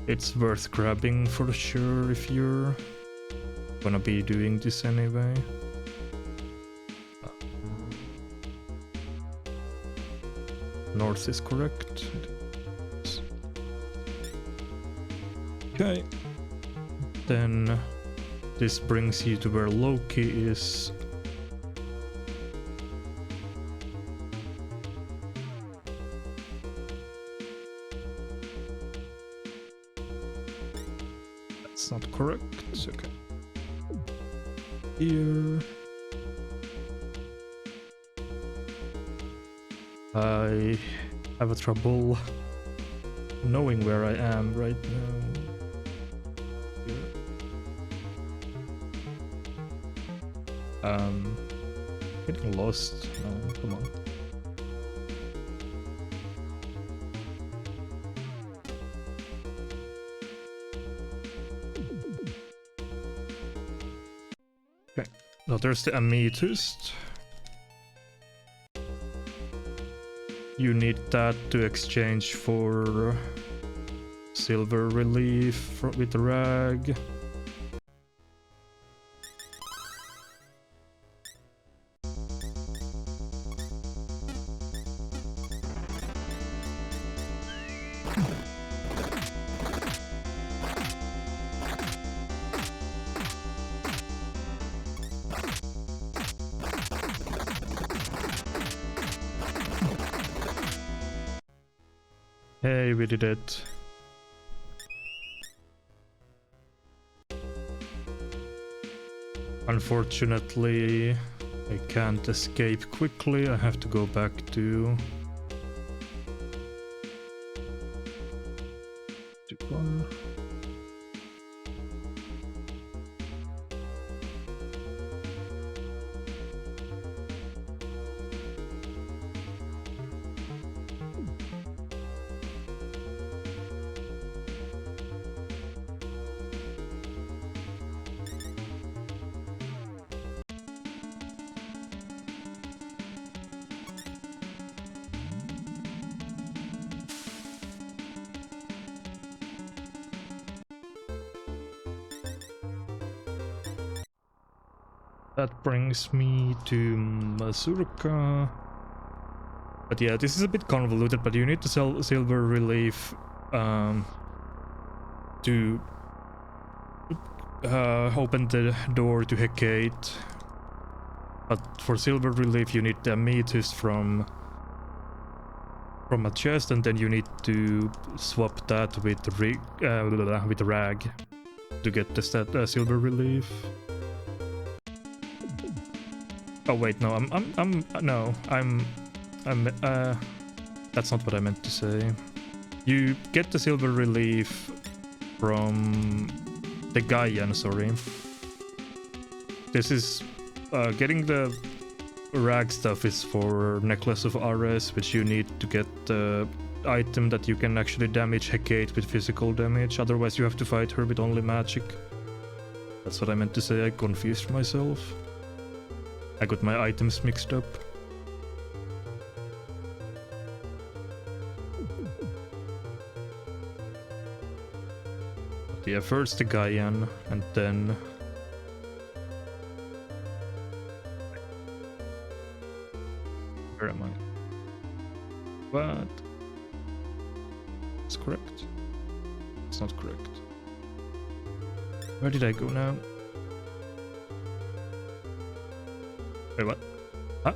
It's worth grabbing for sure if you're gonna be doing this anyway. North is correct. Okay. Then this brings you to where Loki is. Not correct. Okay. Here. I have a trouble knowing where I am right now. Here. Getting lost. No, come on. So there's the amethyst. You need that to exchange for silver relief with rag. Hey, we did it. Unfortunately, I can't escape quickly. I have to go back to... That brings me to Mazurka. But yeah, this is a bit convoluted, but you need to sell silver relief to open the door to Hecate. But for silver relief you need the amethyst from from a chest, and then you need to swap that with rag to get the silver relief. Oh wait, no, that's not what I meant to say. You get the silver relief from the Gaian, sorry. This is getting the rag stuff is for Necklace of Ares, which you need to get the item that you can actually damage Hecate with physical damage, otherwise you have to fight her with only magic. That's what I meant to say, I confused myself. I got my items mixed up. But yeah, first the Gaian, and then... Where am I? What? It's correct. It's not correct. Where did I go now? Wait, what? Huh?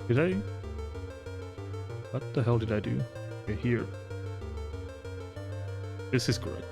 Did I? What the hell did I do? Okay, here. This is correct.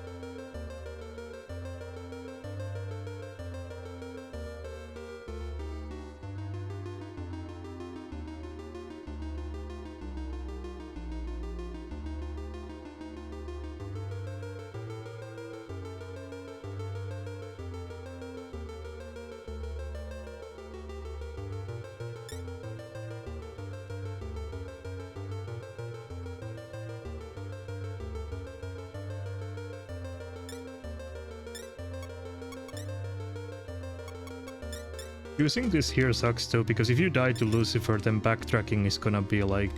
Using this here sucks though, because if you die to Lucifer, then backtracking is gonna be like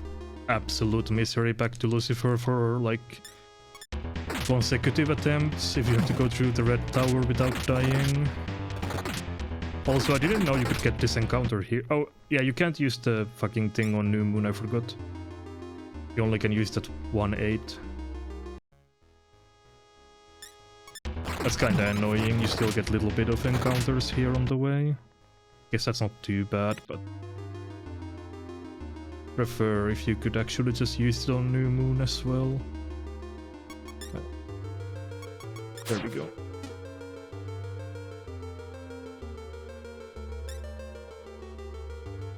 absolute misery back to Lucifer for like consecutive attempts if you have to go through the red tower without dying. Also, I didn't know you could get this encounter here. Oh, yeah, you can't use the fucking thing on New Moon, I forgot. You only can use that 1/8. That's kinda annoying, you still get a little bit of encounters here on the way. Guess that's not too bad, but prefer if you could actually just use it on New Moon as well. There we go.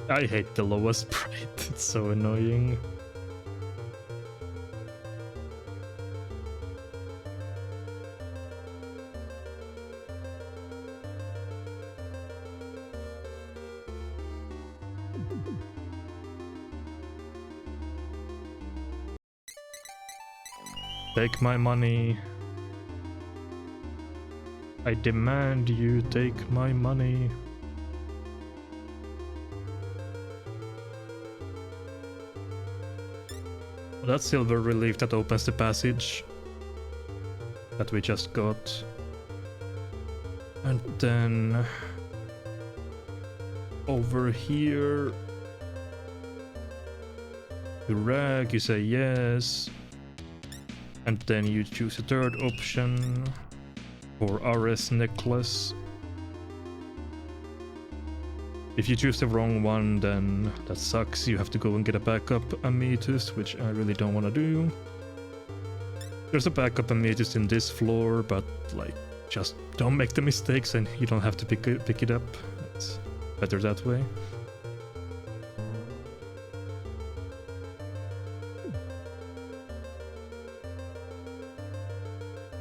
I hate the lowest sprite, it's so annoying. Take my money. I demand you take my money. Well, that's silver relief that opens the passage that we just got. And then over here, the rag, you say yes. And then you choose a third option for RS necklace. If you choose the wrong one, then that sucks. You have to go and get a backup amethyst, which I really don't want to do. There's a backup amethyst in this floor, but like, just don't make the mistakes and you don't have to pick it up. It's better that way.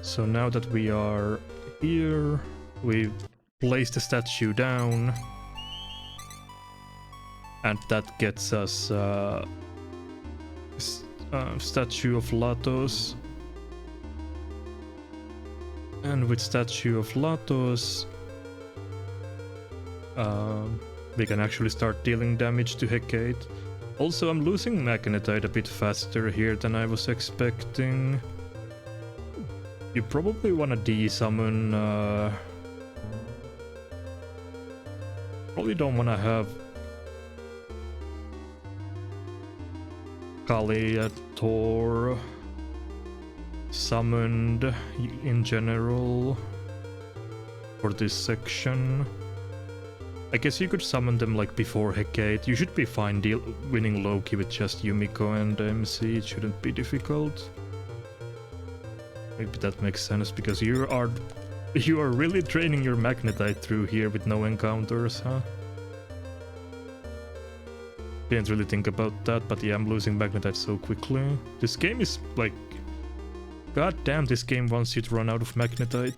So now that we are here, we place the statue down, and that gets us Statue of Latos. And with Statue of Latos, we can actually start dealing damage to Hecate. Also, I'm losing Magnetite a bit faster here than I was expecting. You probably want to de-summon, probably don't want to have Kaliator summoned in general for this section. I guess you could summon them like before Hecate. You should be fine winning Loki with just Yumiko and MC. It shouldn't be difficult. Maybe that makes sense because you are really draining your Magnetite through here with no encounters, huh? Didn't really think about that, but yeah, I'm losing Magnetite so quickly. This game is like... God damn, this game wants you to run out of Magnetite.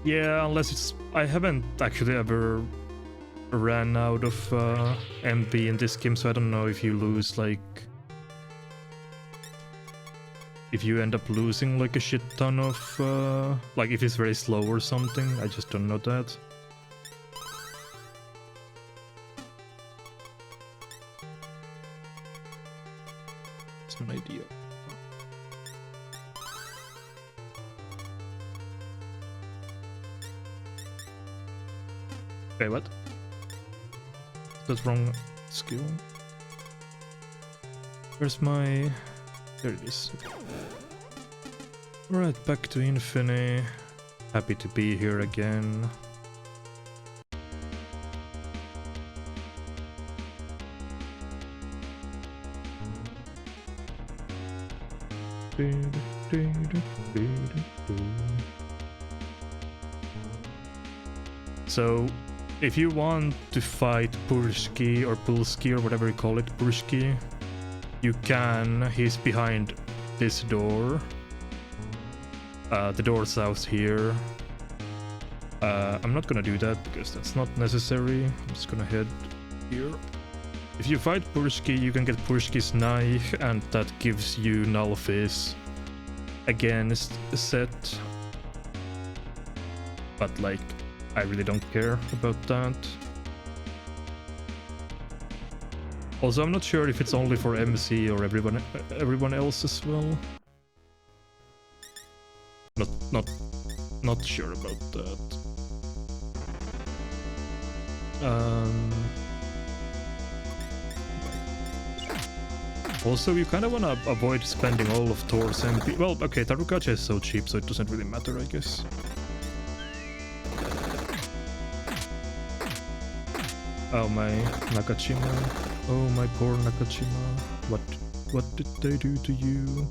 Yeah, unless it's... I haven't actually ever ran out of MP in this game, so I don't know if you lose like... If you end up losing like a shit ton of... like if it's very slow or something, I just don't know that. It's an idea. Okay, what? That's wrong skill. Where's my... There it is. Alright, back to Infinity. Happy to be here again. So, if you want to fight Purshki or Pulski or whatever you call it, Purshki, you can. He's behind this door. The door south here. I'm not gonna do that because that's not necessary. I'm just gonna head here. If you fight Purshki, you can get Purshki's knife, and that gives you Nulfis against Set. But like, I really don't care about that. Also, I'm not sure if it's only for MC or everyone else as well. Not sure about that. Also, you kind of want to avoid spending all of Thor's MP. Well, okay, Tarukacha is so cheap, so it doesn't really matter, I guess. Oh, my Nakajima. Oh, my poor Nakajima. What did they do to you?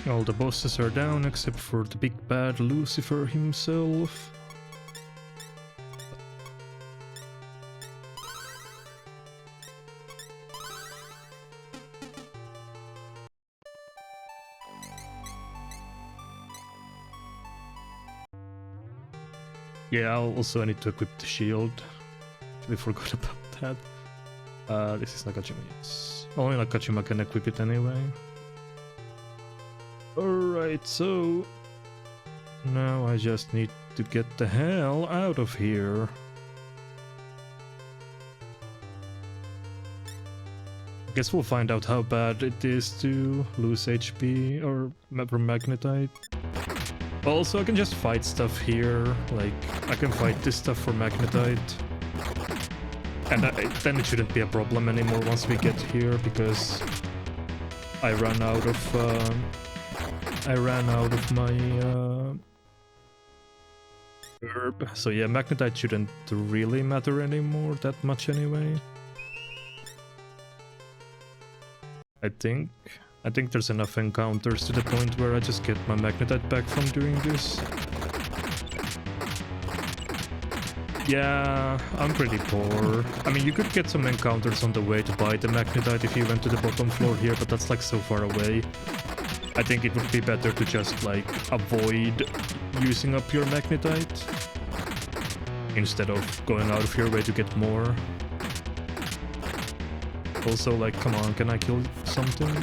All the bosses are down except for the big bad Lucifer himself. Yeah, I need to equip the shield. Actually forgot about that. This is Nakajima, yes. Only Nakajima can equip it anyway. Alright, so now I just need to get the hell out of here. Guess we'll find out how bad it is to lose HP or from Magnetite. Also, I can just fight stuff here, like, I can fight this stuff for Magnetite. And then it shouldn't be a problem anymore once we get here, because I ran out of my herb. So yeah, Magnetite shouldn't really matter anymore that much anyway. I think there's enough encounters to the point where I just get my Magnetite back from doing this. Yeah, I'm pretty poor. I mean, you could get some encounters on the way to buy the Magnetite if you went to the bottom floor here, but that's like so far away. I think it would be better to just like avoid using up your Magnetite instead of going out of your way to get more. Also, like, come on, can I kill something?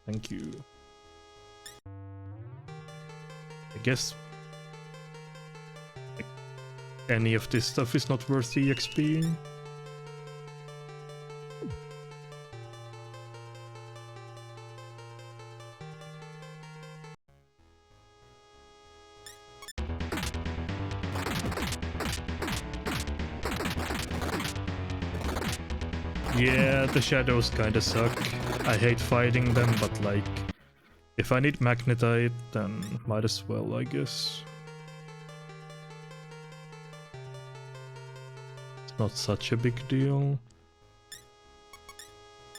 Thank you. I guess like, any of this stuff is not worth the EXP. Yeah, the shadows kinda suck. I hate fighting them, but like, if I need Magnetite, then might as well, I guess. It's not such a big deal.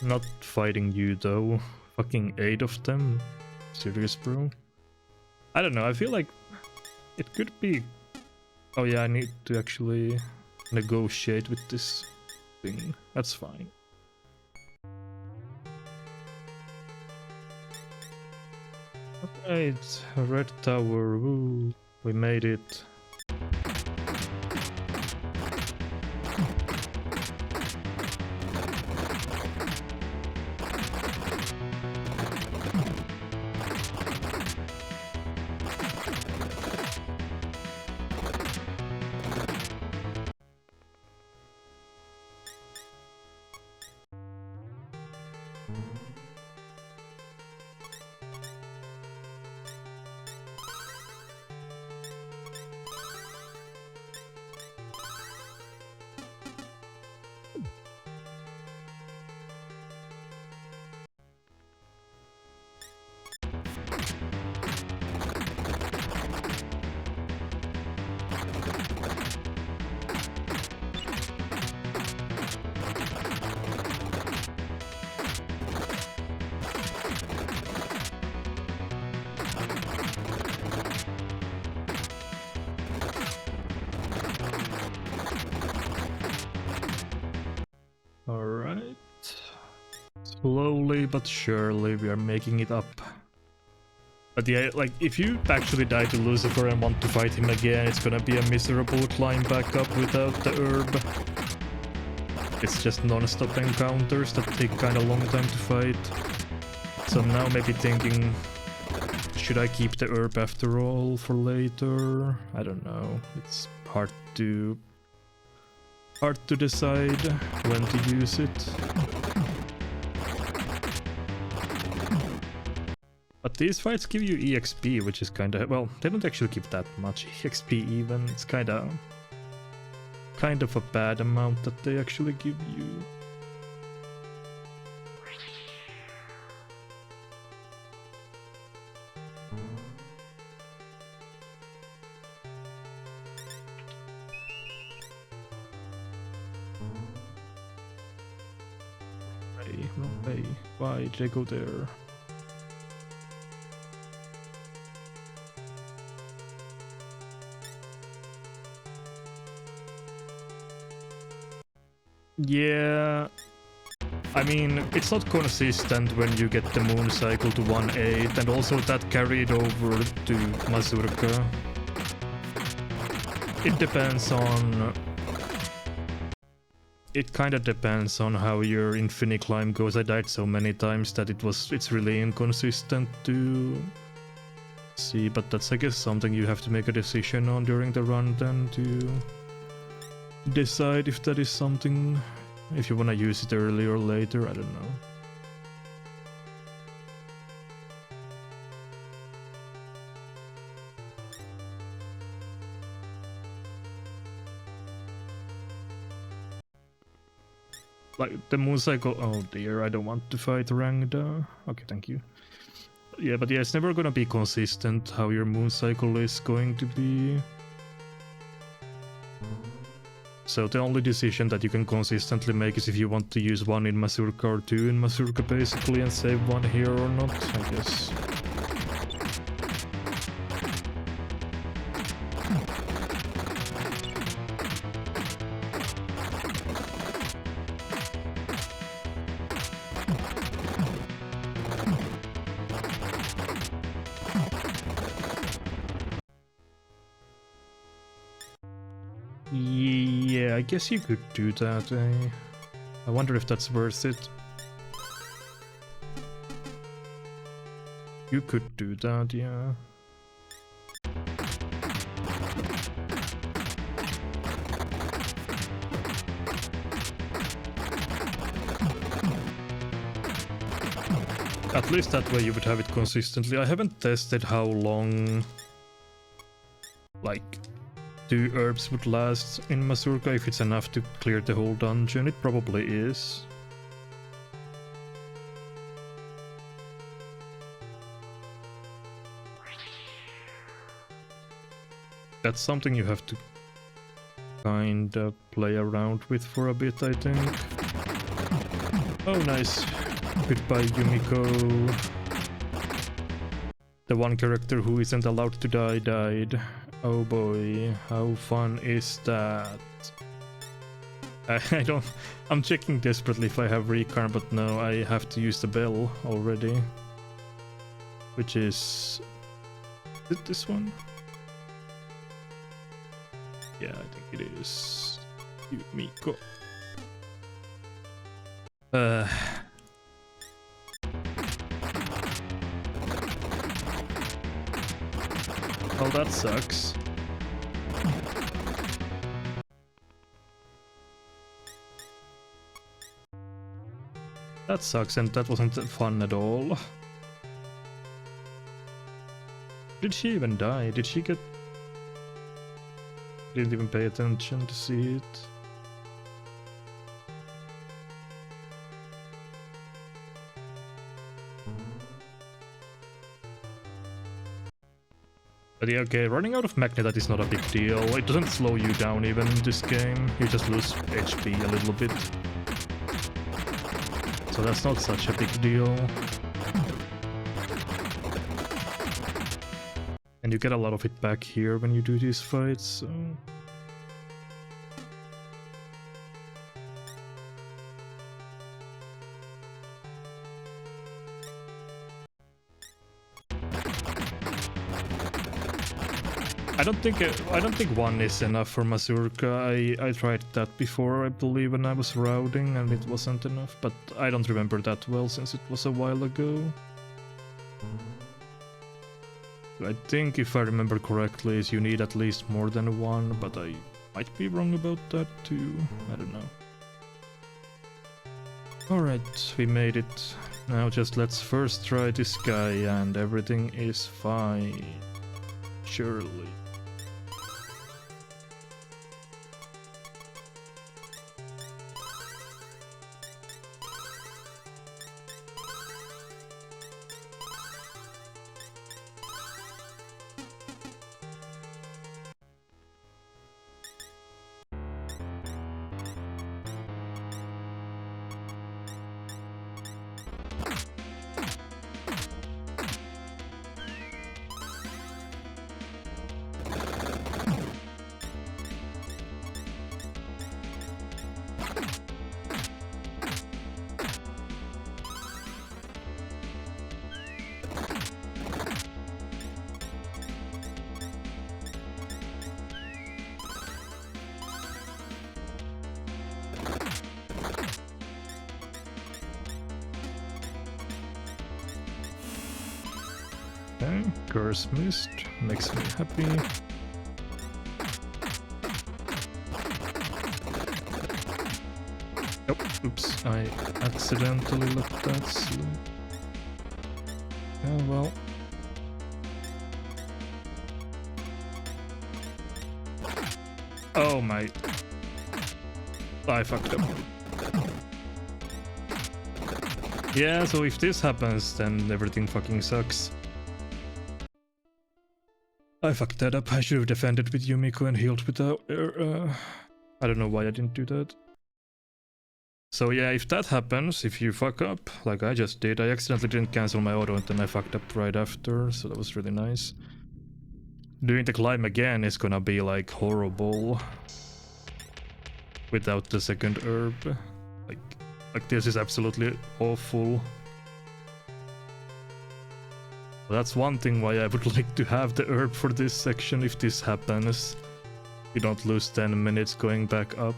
Not fighting you though. Fucking 8 of them. Serious, bro? I don't know, I feel like it could be... Oh yeah, I need to actually negotiate with this thing. That's fine. Alright, Red Tower, woo, we made it. Alright. Slowly but surely we are making it up. But yeah, like, if you actually die to Lucifer and want to fight him again, it's gonna be a miserable climb back up without the herb. It's just non-stop encounters that take kinda long time to fight. So now maybe thinking, should I keep the herb after all for later? I don't know. It's hard to decide when to use it. But these fights give you EXP, which is kinda... well, they don't actually give that much EXP even. It's kind of a bad amount that they actually give you. Hey, why did I go there? Yeah, I mean, it's not consistent when you get the moon cycle to 1/8, and also that carried over to Mazurka. It depends on... It kind of depends on how your Infinite Climb goes. I died so many times that it's really inconsistent to see, but that's, I guess, something you have to make a decision on during the run then to decide if that is something, if you want to use it early or later, I don't know. Like the moon cycle, oh dear, I don't want to fight Rangda. Okay, thank you. Yeah, but yeah, it's never gonna be consistent how your moon cycle is going to be. So the only decision that you can consistently make is if you want to use one in Mazurka or two in Mazurka basically and save one here or not, I guess. Yeah, I guess you could do that, eh? I wonder if that's worth it. You could do that, yeah. At least that way you would have it consistently. I haven't tested how long, like, 2 herbs would last in Mazurka, if it's enough to clear the whole dungeon. It probably is. That's something you have to kinda play around with for a bit, I think. Oh, nice. Goodbye, Yumiko. The one character who isn't allowed to die died. Oh boy, how fun is that? I don't... I'm checking desperately if I have Recarn, but no, I have to use the bell already. Which is... Is it this one? Yeah, I think it is. Yumiko. Well, that sucks. That sucks, and that wasn't fun at all. Did she even die? Did she get... Didn't even pay attention to see it. But yeah, okay, running out of Magnetate is not a big deal. It doesn't slow you down even in this game. You just lose HP a little bit. So that's not such a big deal. And you get a lot of it back here when you do these fights, so... I don't think one is enough for Mazurka. I tried that before, I believe, when I was routing, and it wasn't enough, but I don't remember that well since it was a while ago. I think, if I remember correctly, is you need at least more than one, but I might be wrong about that too. I don't know. Alright, we made it. Now just let's first try this guy and everything is fine. Surely. Okay, curse missed, makes me happy. Oops, I accidentally let that slip. Oh well. Oh my... I fucked up. Yeah, so if this happens, then everything fucking sucks. I fucked that up. I should have defended with Yumiko and healed without... I don't know why I didn't do that. So yeah, if that happens, if you fuck up, like I just did, I accidentally didn't cancel my auto and then I fucked up right after, so that was really nice. Doing the climb again is gonna be like horrible without the second herb. Like this is absolutely awful. That's one thing why I would like to have the herb for this section if this happens. You don't lose 10 minutes going back up.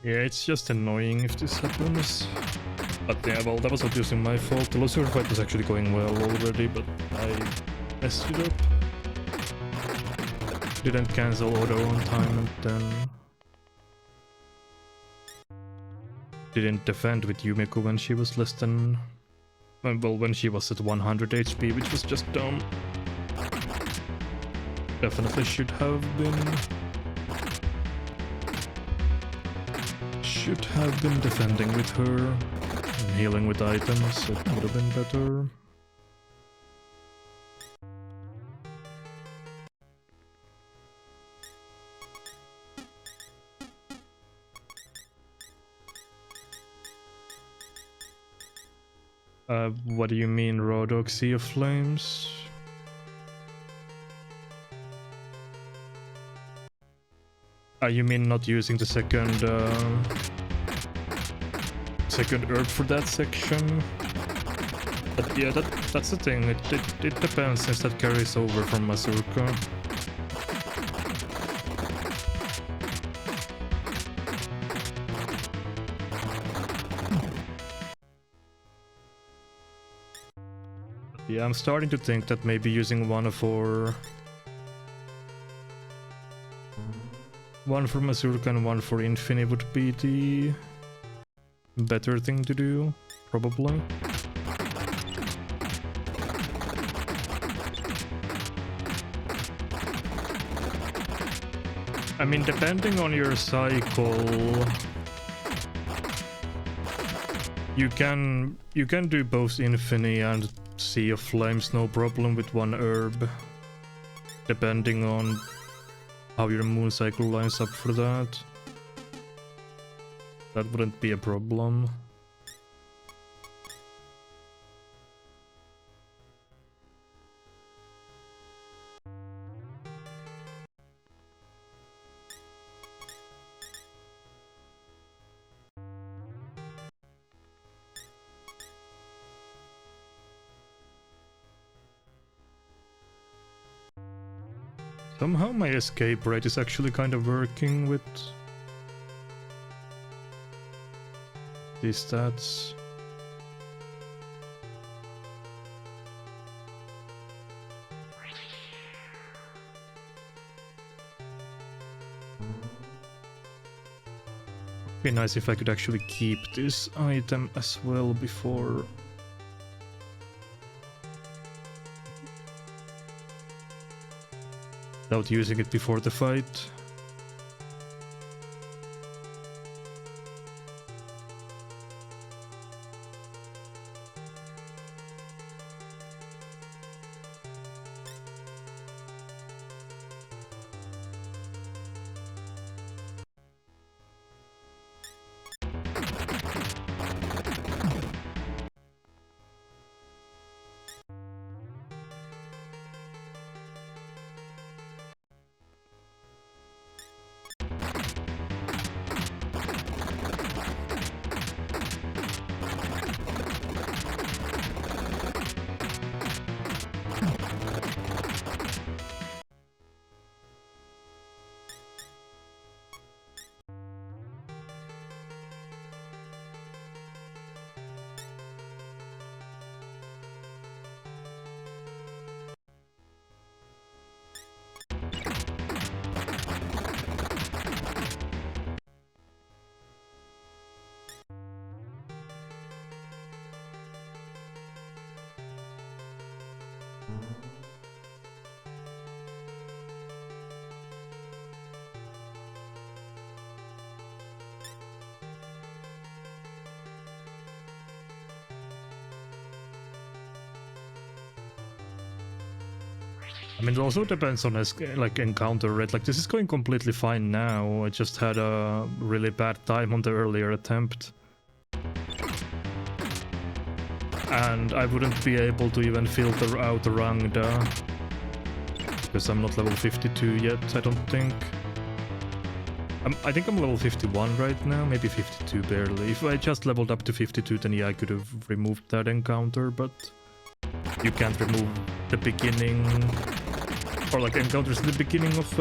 Yeah, it's just annoying if this happens. But yeah, well, that was obviously my fault. The Lucifer fight was actually going well already, but I messed it up. Didn't cancel auto on time and then... didn't defend with Yumiko when she was less than... well, when she was at 100 HP, which was just dumb. Definitely should have been... should have been defending with her and healing with items. It would have been better. What do you mean, Raw Dog Sea of Flames? You mean not using the second herb for that section? But yeah, that's the thing. It depends, since that carries over from Mazurka. Yeah, I'm starting to think that maybe using one for Mazurka and one for Infini would be the better thing to do, probably. I mean, depending on your cycle, you can do both Infini and Sea of Flames, no problem, with one herb, depending on how your moon cycle lines up for that. That wouldn't be a problem. Somehow my escape rate is actually kind of working with these stats. Would be nice if I could actually keep this item as well before... without using it before the fight. I mean, it also depends on his like encounter rate. Like, this is going completely fine now. I just had a really bad time on the earlier attempt. And I wouldn't be able to even filter out Rangda. Because I'm not level 52 yet, I don't think. I think I'm level 51 right now, maybe 52 barely. If I just leveled up to 52, then yeah, I could have removed that encounter, but you can't remove the beginning, or like encounters at the beginning of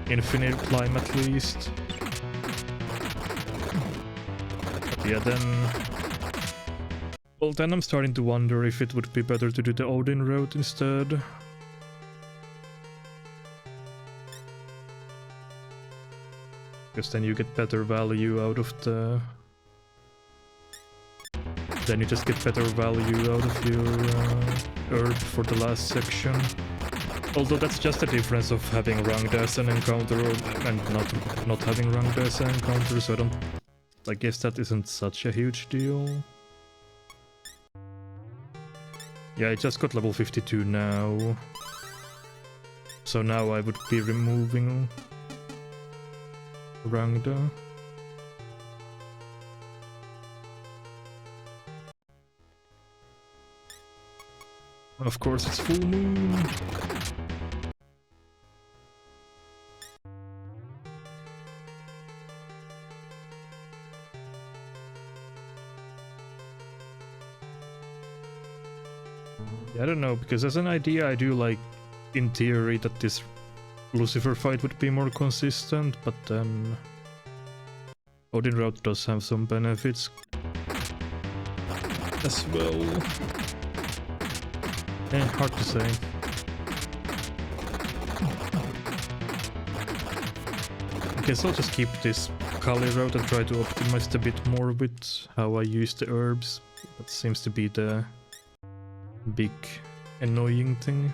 Infinite Climb at least. But yeah, then... Well, then I'm starting to wonder if it would be better to do the Odin route instead. Because then you get better value out of the... Then you just get better value out of your herb for the last section. Although that's just the difference of having Rangda as an encounter and not having Rangda as an encounter, so I guess that isn't such a huge deal. Yeah, I just got level 52 now. So now I would be removing Rangda. Of course, it's full moon. Yeah, I don't know, because as an idea I do like, in theory, that this Lucifer fight would be more consistent, but then Odin route does have some benefits as well. Hard to say. I guess I'll just keep this Kali route and try to optimize it a bit more with how I use the herbs. That seems to be the big annoying thing.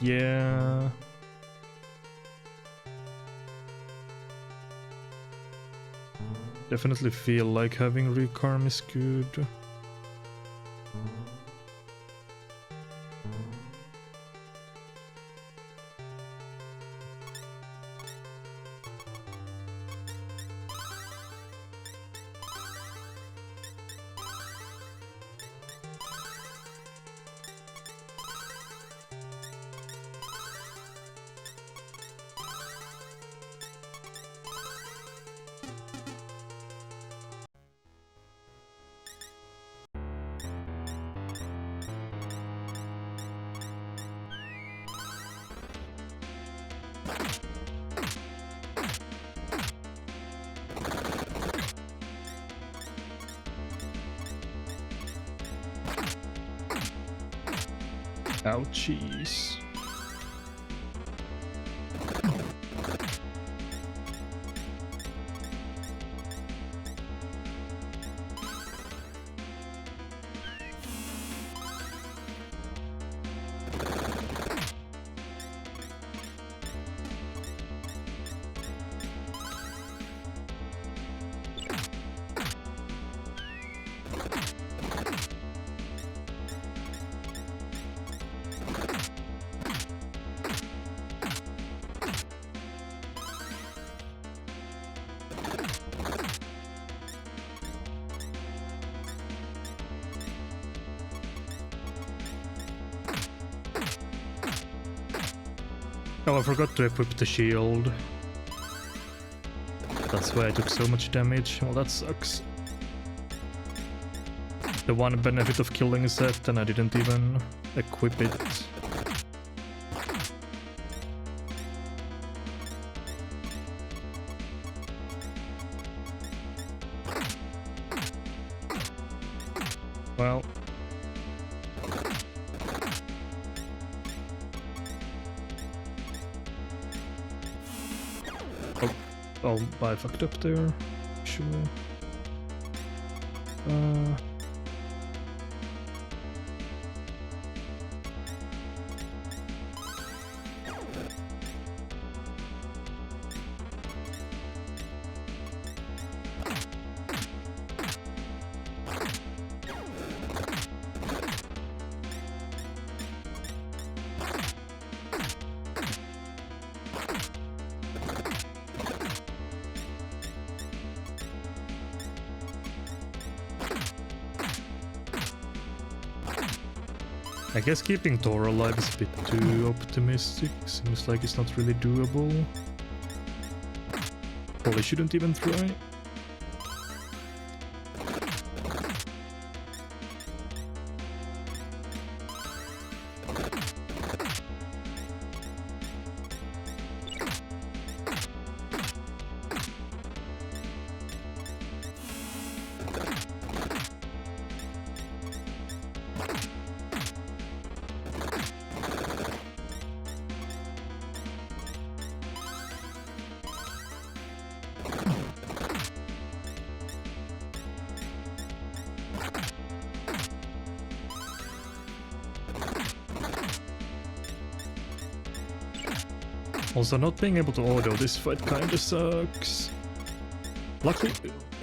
Yeah. Definitely feel like having Recarm is good. Ouchies. Oh, I forgot to equip the shield. That's why I took so much damage. Well, that sucks. The one benefit of killing Zed, and I didn't even equip it. Well... Oh, I fucked up there. Sure. I guess keeping Thor alive is a bit too optimistic. Seems like it's not really doable. Probably shouldn't even try. Also, not being able to auto this fight kinda sucks. Luckily,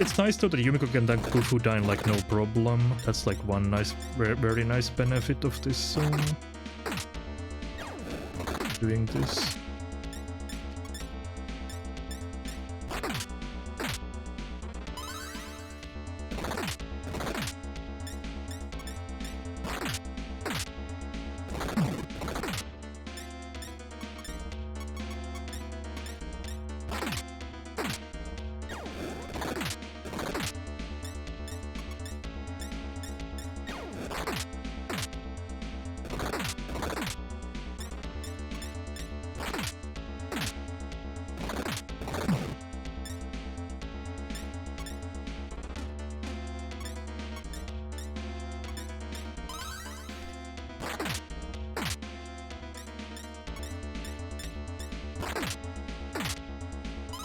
it's nice though that Yumiko can tank Bufu down like no problem. That's like one nice, very nice benefit of this doing this.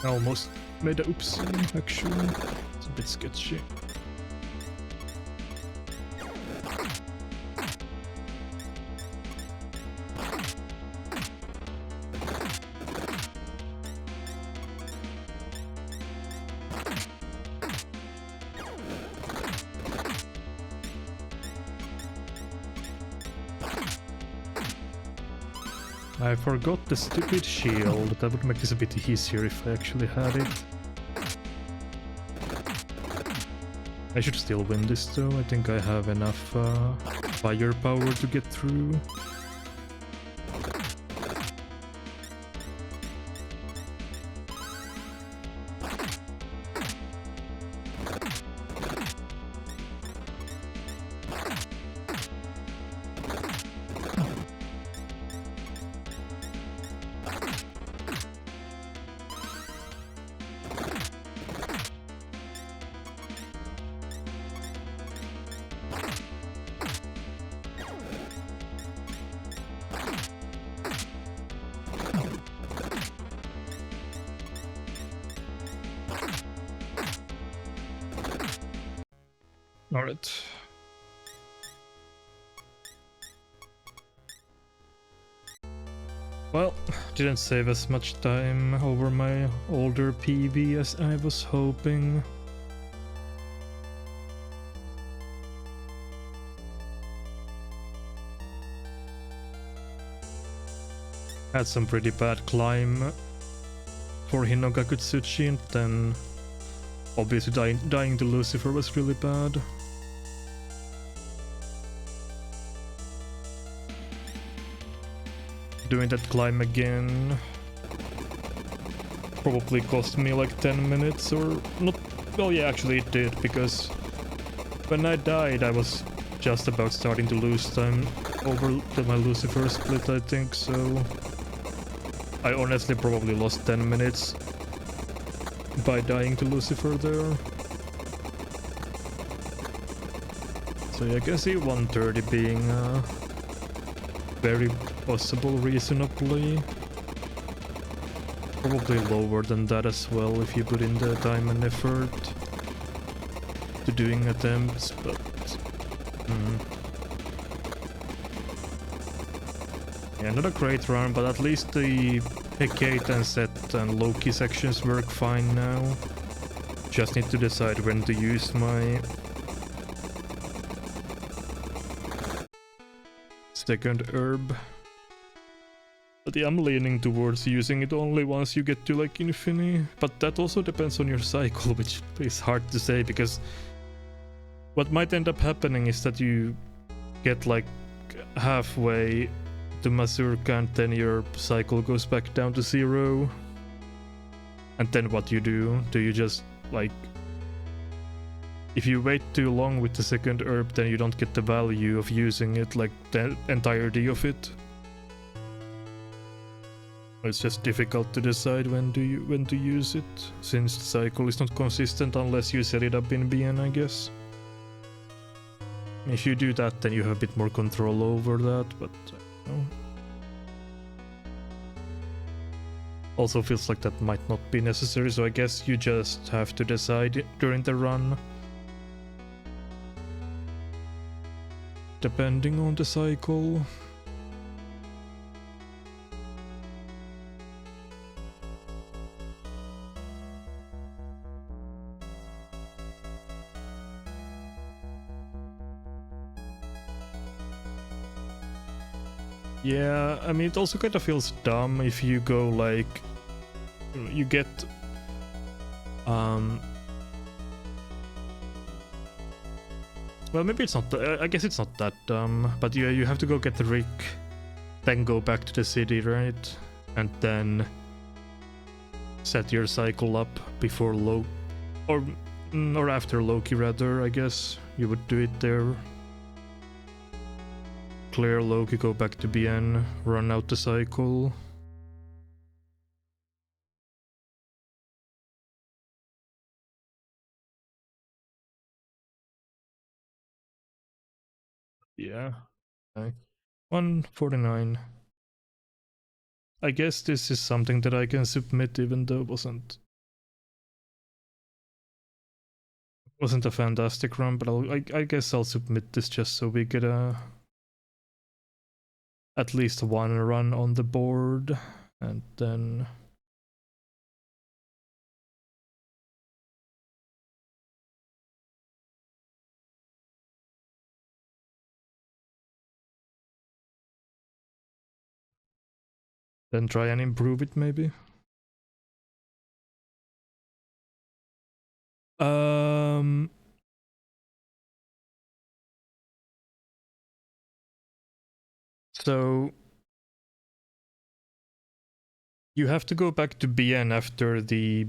I almost made a oopsie, actually. It's a bit sketchy. I forgot the stupid shield. That would make this a bit easier if I actually had it. I should still win this though. I think I have enough firepower to get through. Alright. Well, didn't save as much time over my older PV as I was hoping. Had some pretty bad climb for Hinogakutsuchi, and then obviously dying to Lucifer was really bad. Doing that climb again probably cost me like 10 minutes or not. Well, yeah, actually it did, because when I died I was just about starting to lose time over my Lucifer split, I think, so I honestly probably lost 10 minutes by dying to Lucifer there. So yeah, I can see 130 being very possible reasonably. Probably lower than that as well if you put in the time and effort to doing attempts, but yeah, not a great run, but at least the Hecate and Set and Loki sections work fine now. Just need to decide when to use my second herb. But yeah, I'm leaning towards using it only once you get to like infinity, but that also depends on your cycle, which is hard to say, because what might end up happening is that you get like halfway to Mazurka and then your cycle goes back down to 0. And then what you do? Do you just like... If you wait too long with the second herb, then you don't get the value of using it, like the entirety of it. It's just difficult to decide when to use it, since the cycle is not consistent unless you set it up in BN, I guess. If you do that, then you have a bit more control over that, but I don't know. Also feels like that might not be necessary, so I guess you just have to decide during the run. Depending on the cycle. Yeah, I mean, it also kind of feels dumb if you go like... You get... Well, maybe it's not... I guess it's not that dumb, but yeah, you have to go get the Rick, then go back to the city, right? And then set your cycle up before Loki... Or after Loki, rather, I guess. You would do it there. Clear Loki, go back to BN, run out the cycle. Yeah. Okay. 149. I guess this is something that I can submit even though it wasn't a fantastic run, but I guess I'll submit this just so we get at least one run on the board, and then try and improve it maybe. So you have to go back to BN after the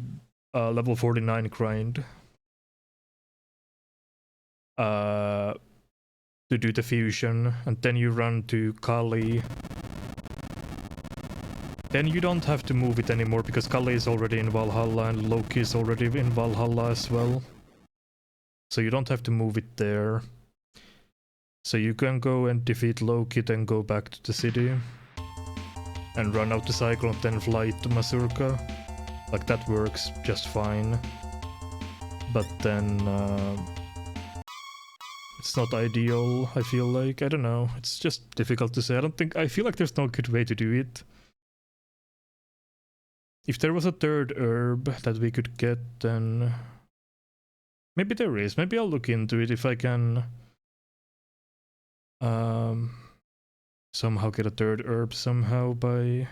level 49 grind to do the fusion, and then you run to Kali. Then you don't have to move it anymore because Kali is already in Valhalla and Loki is already in Valhalla as well. So you don't have to move it there. So you can go and defeat Loki, then go back to the city and run out the cycle and then fly to Mazurka. Like, that works just fine. But then it's not ideal, I feel like. I don't know, it's just difficult to say. I feel like there's no good way to do it. If there was a third herb that we could get, then maybe there is. Maybe I'll look into it if I can somehow get a third herb somehow by...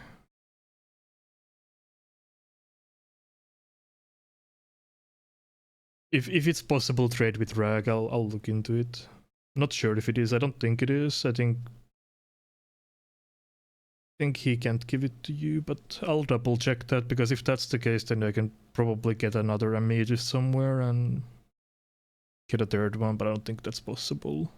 If it's possible trade with Rag, I'll look into it. Not sure if it is. I don't think it is. I think he can't give it to you, but I'll double check that, because if that's the case, then I can probably get another Amethyst somewhere and get a third one, but I don't think that's possible.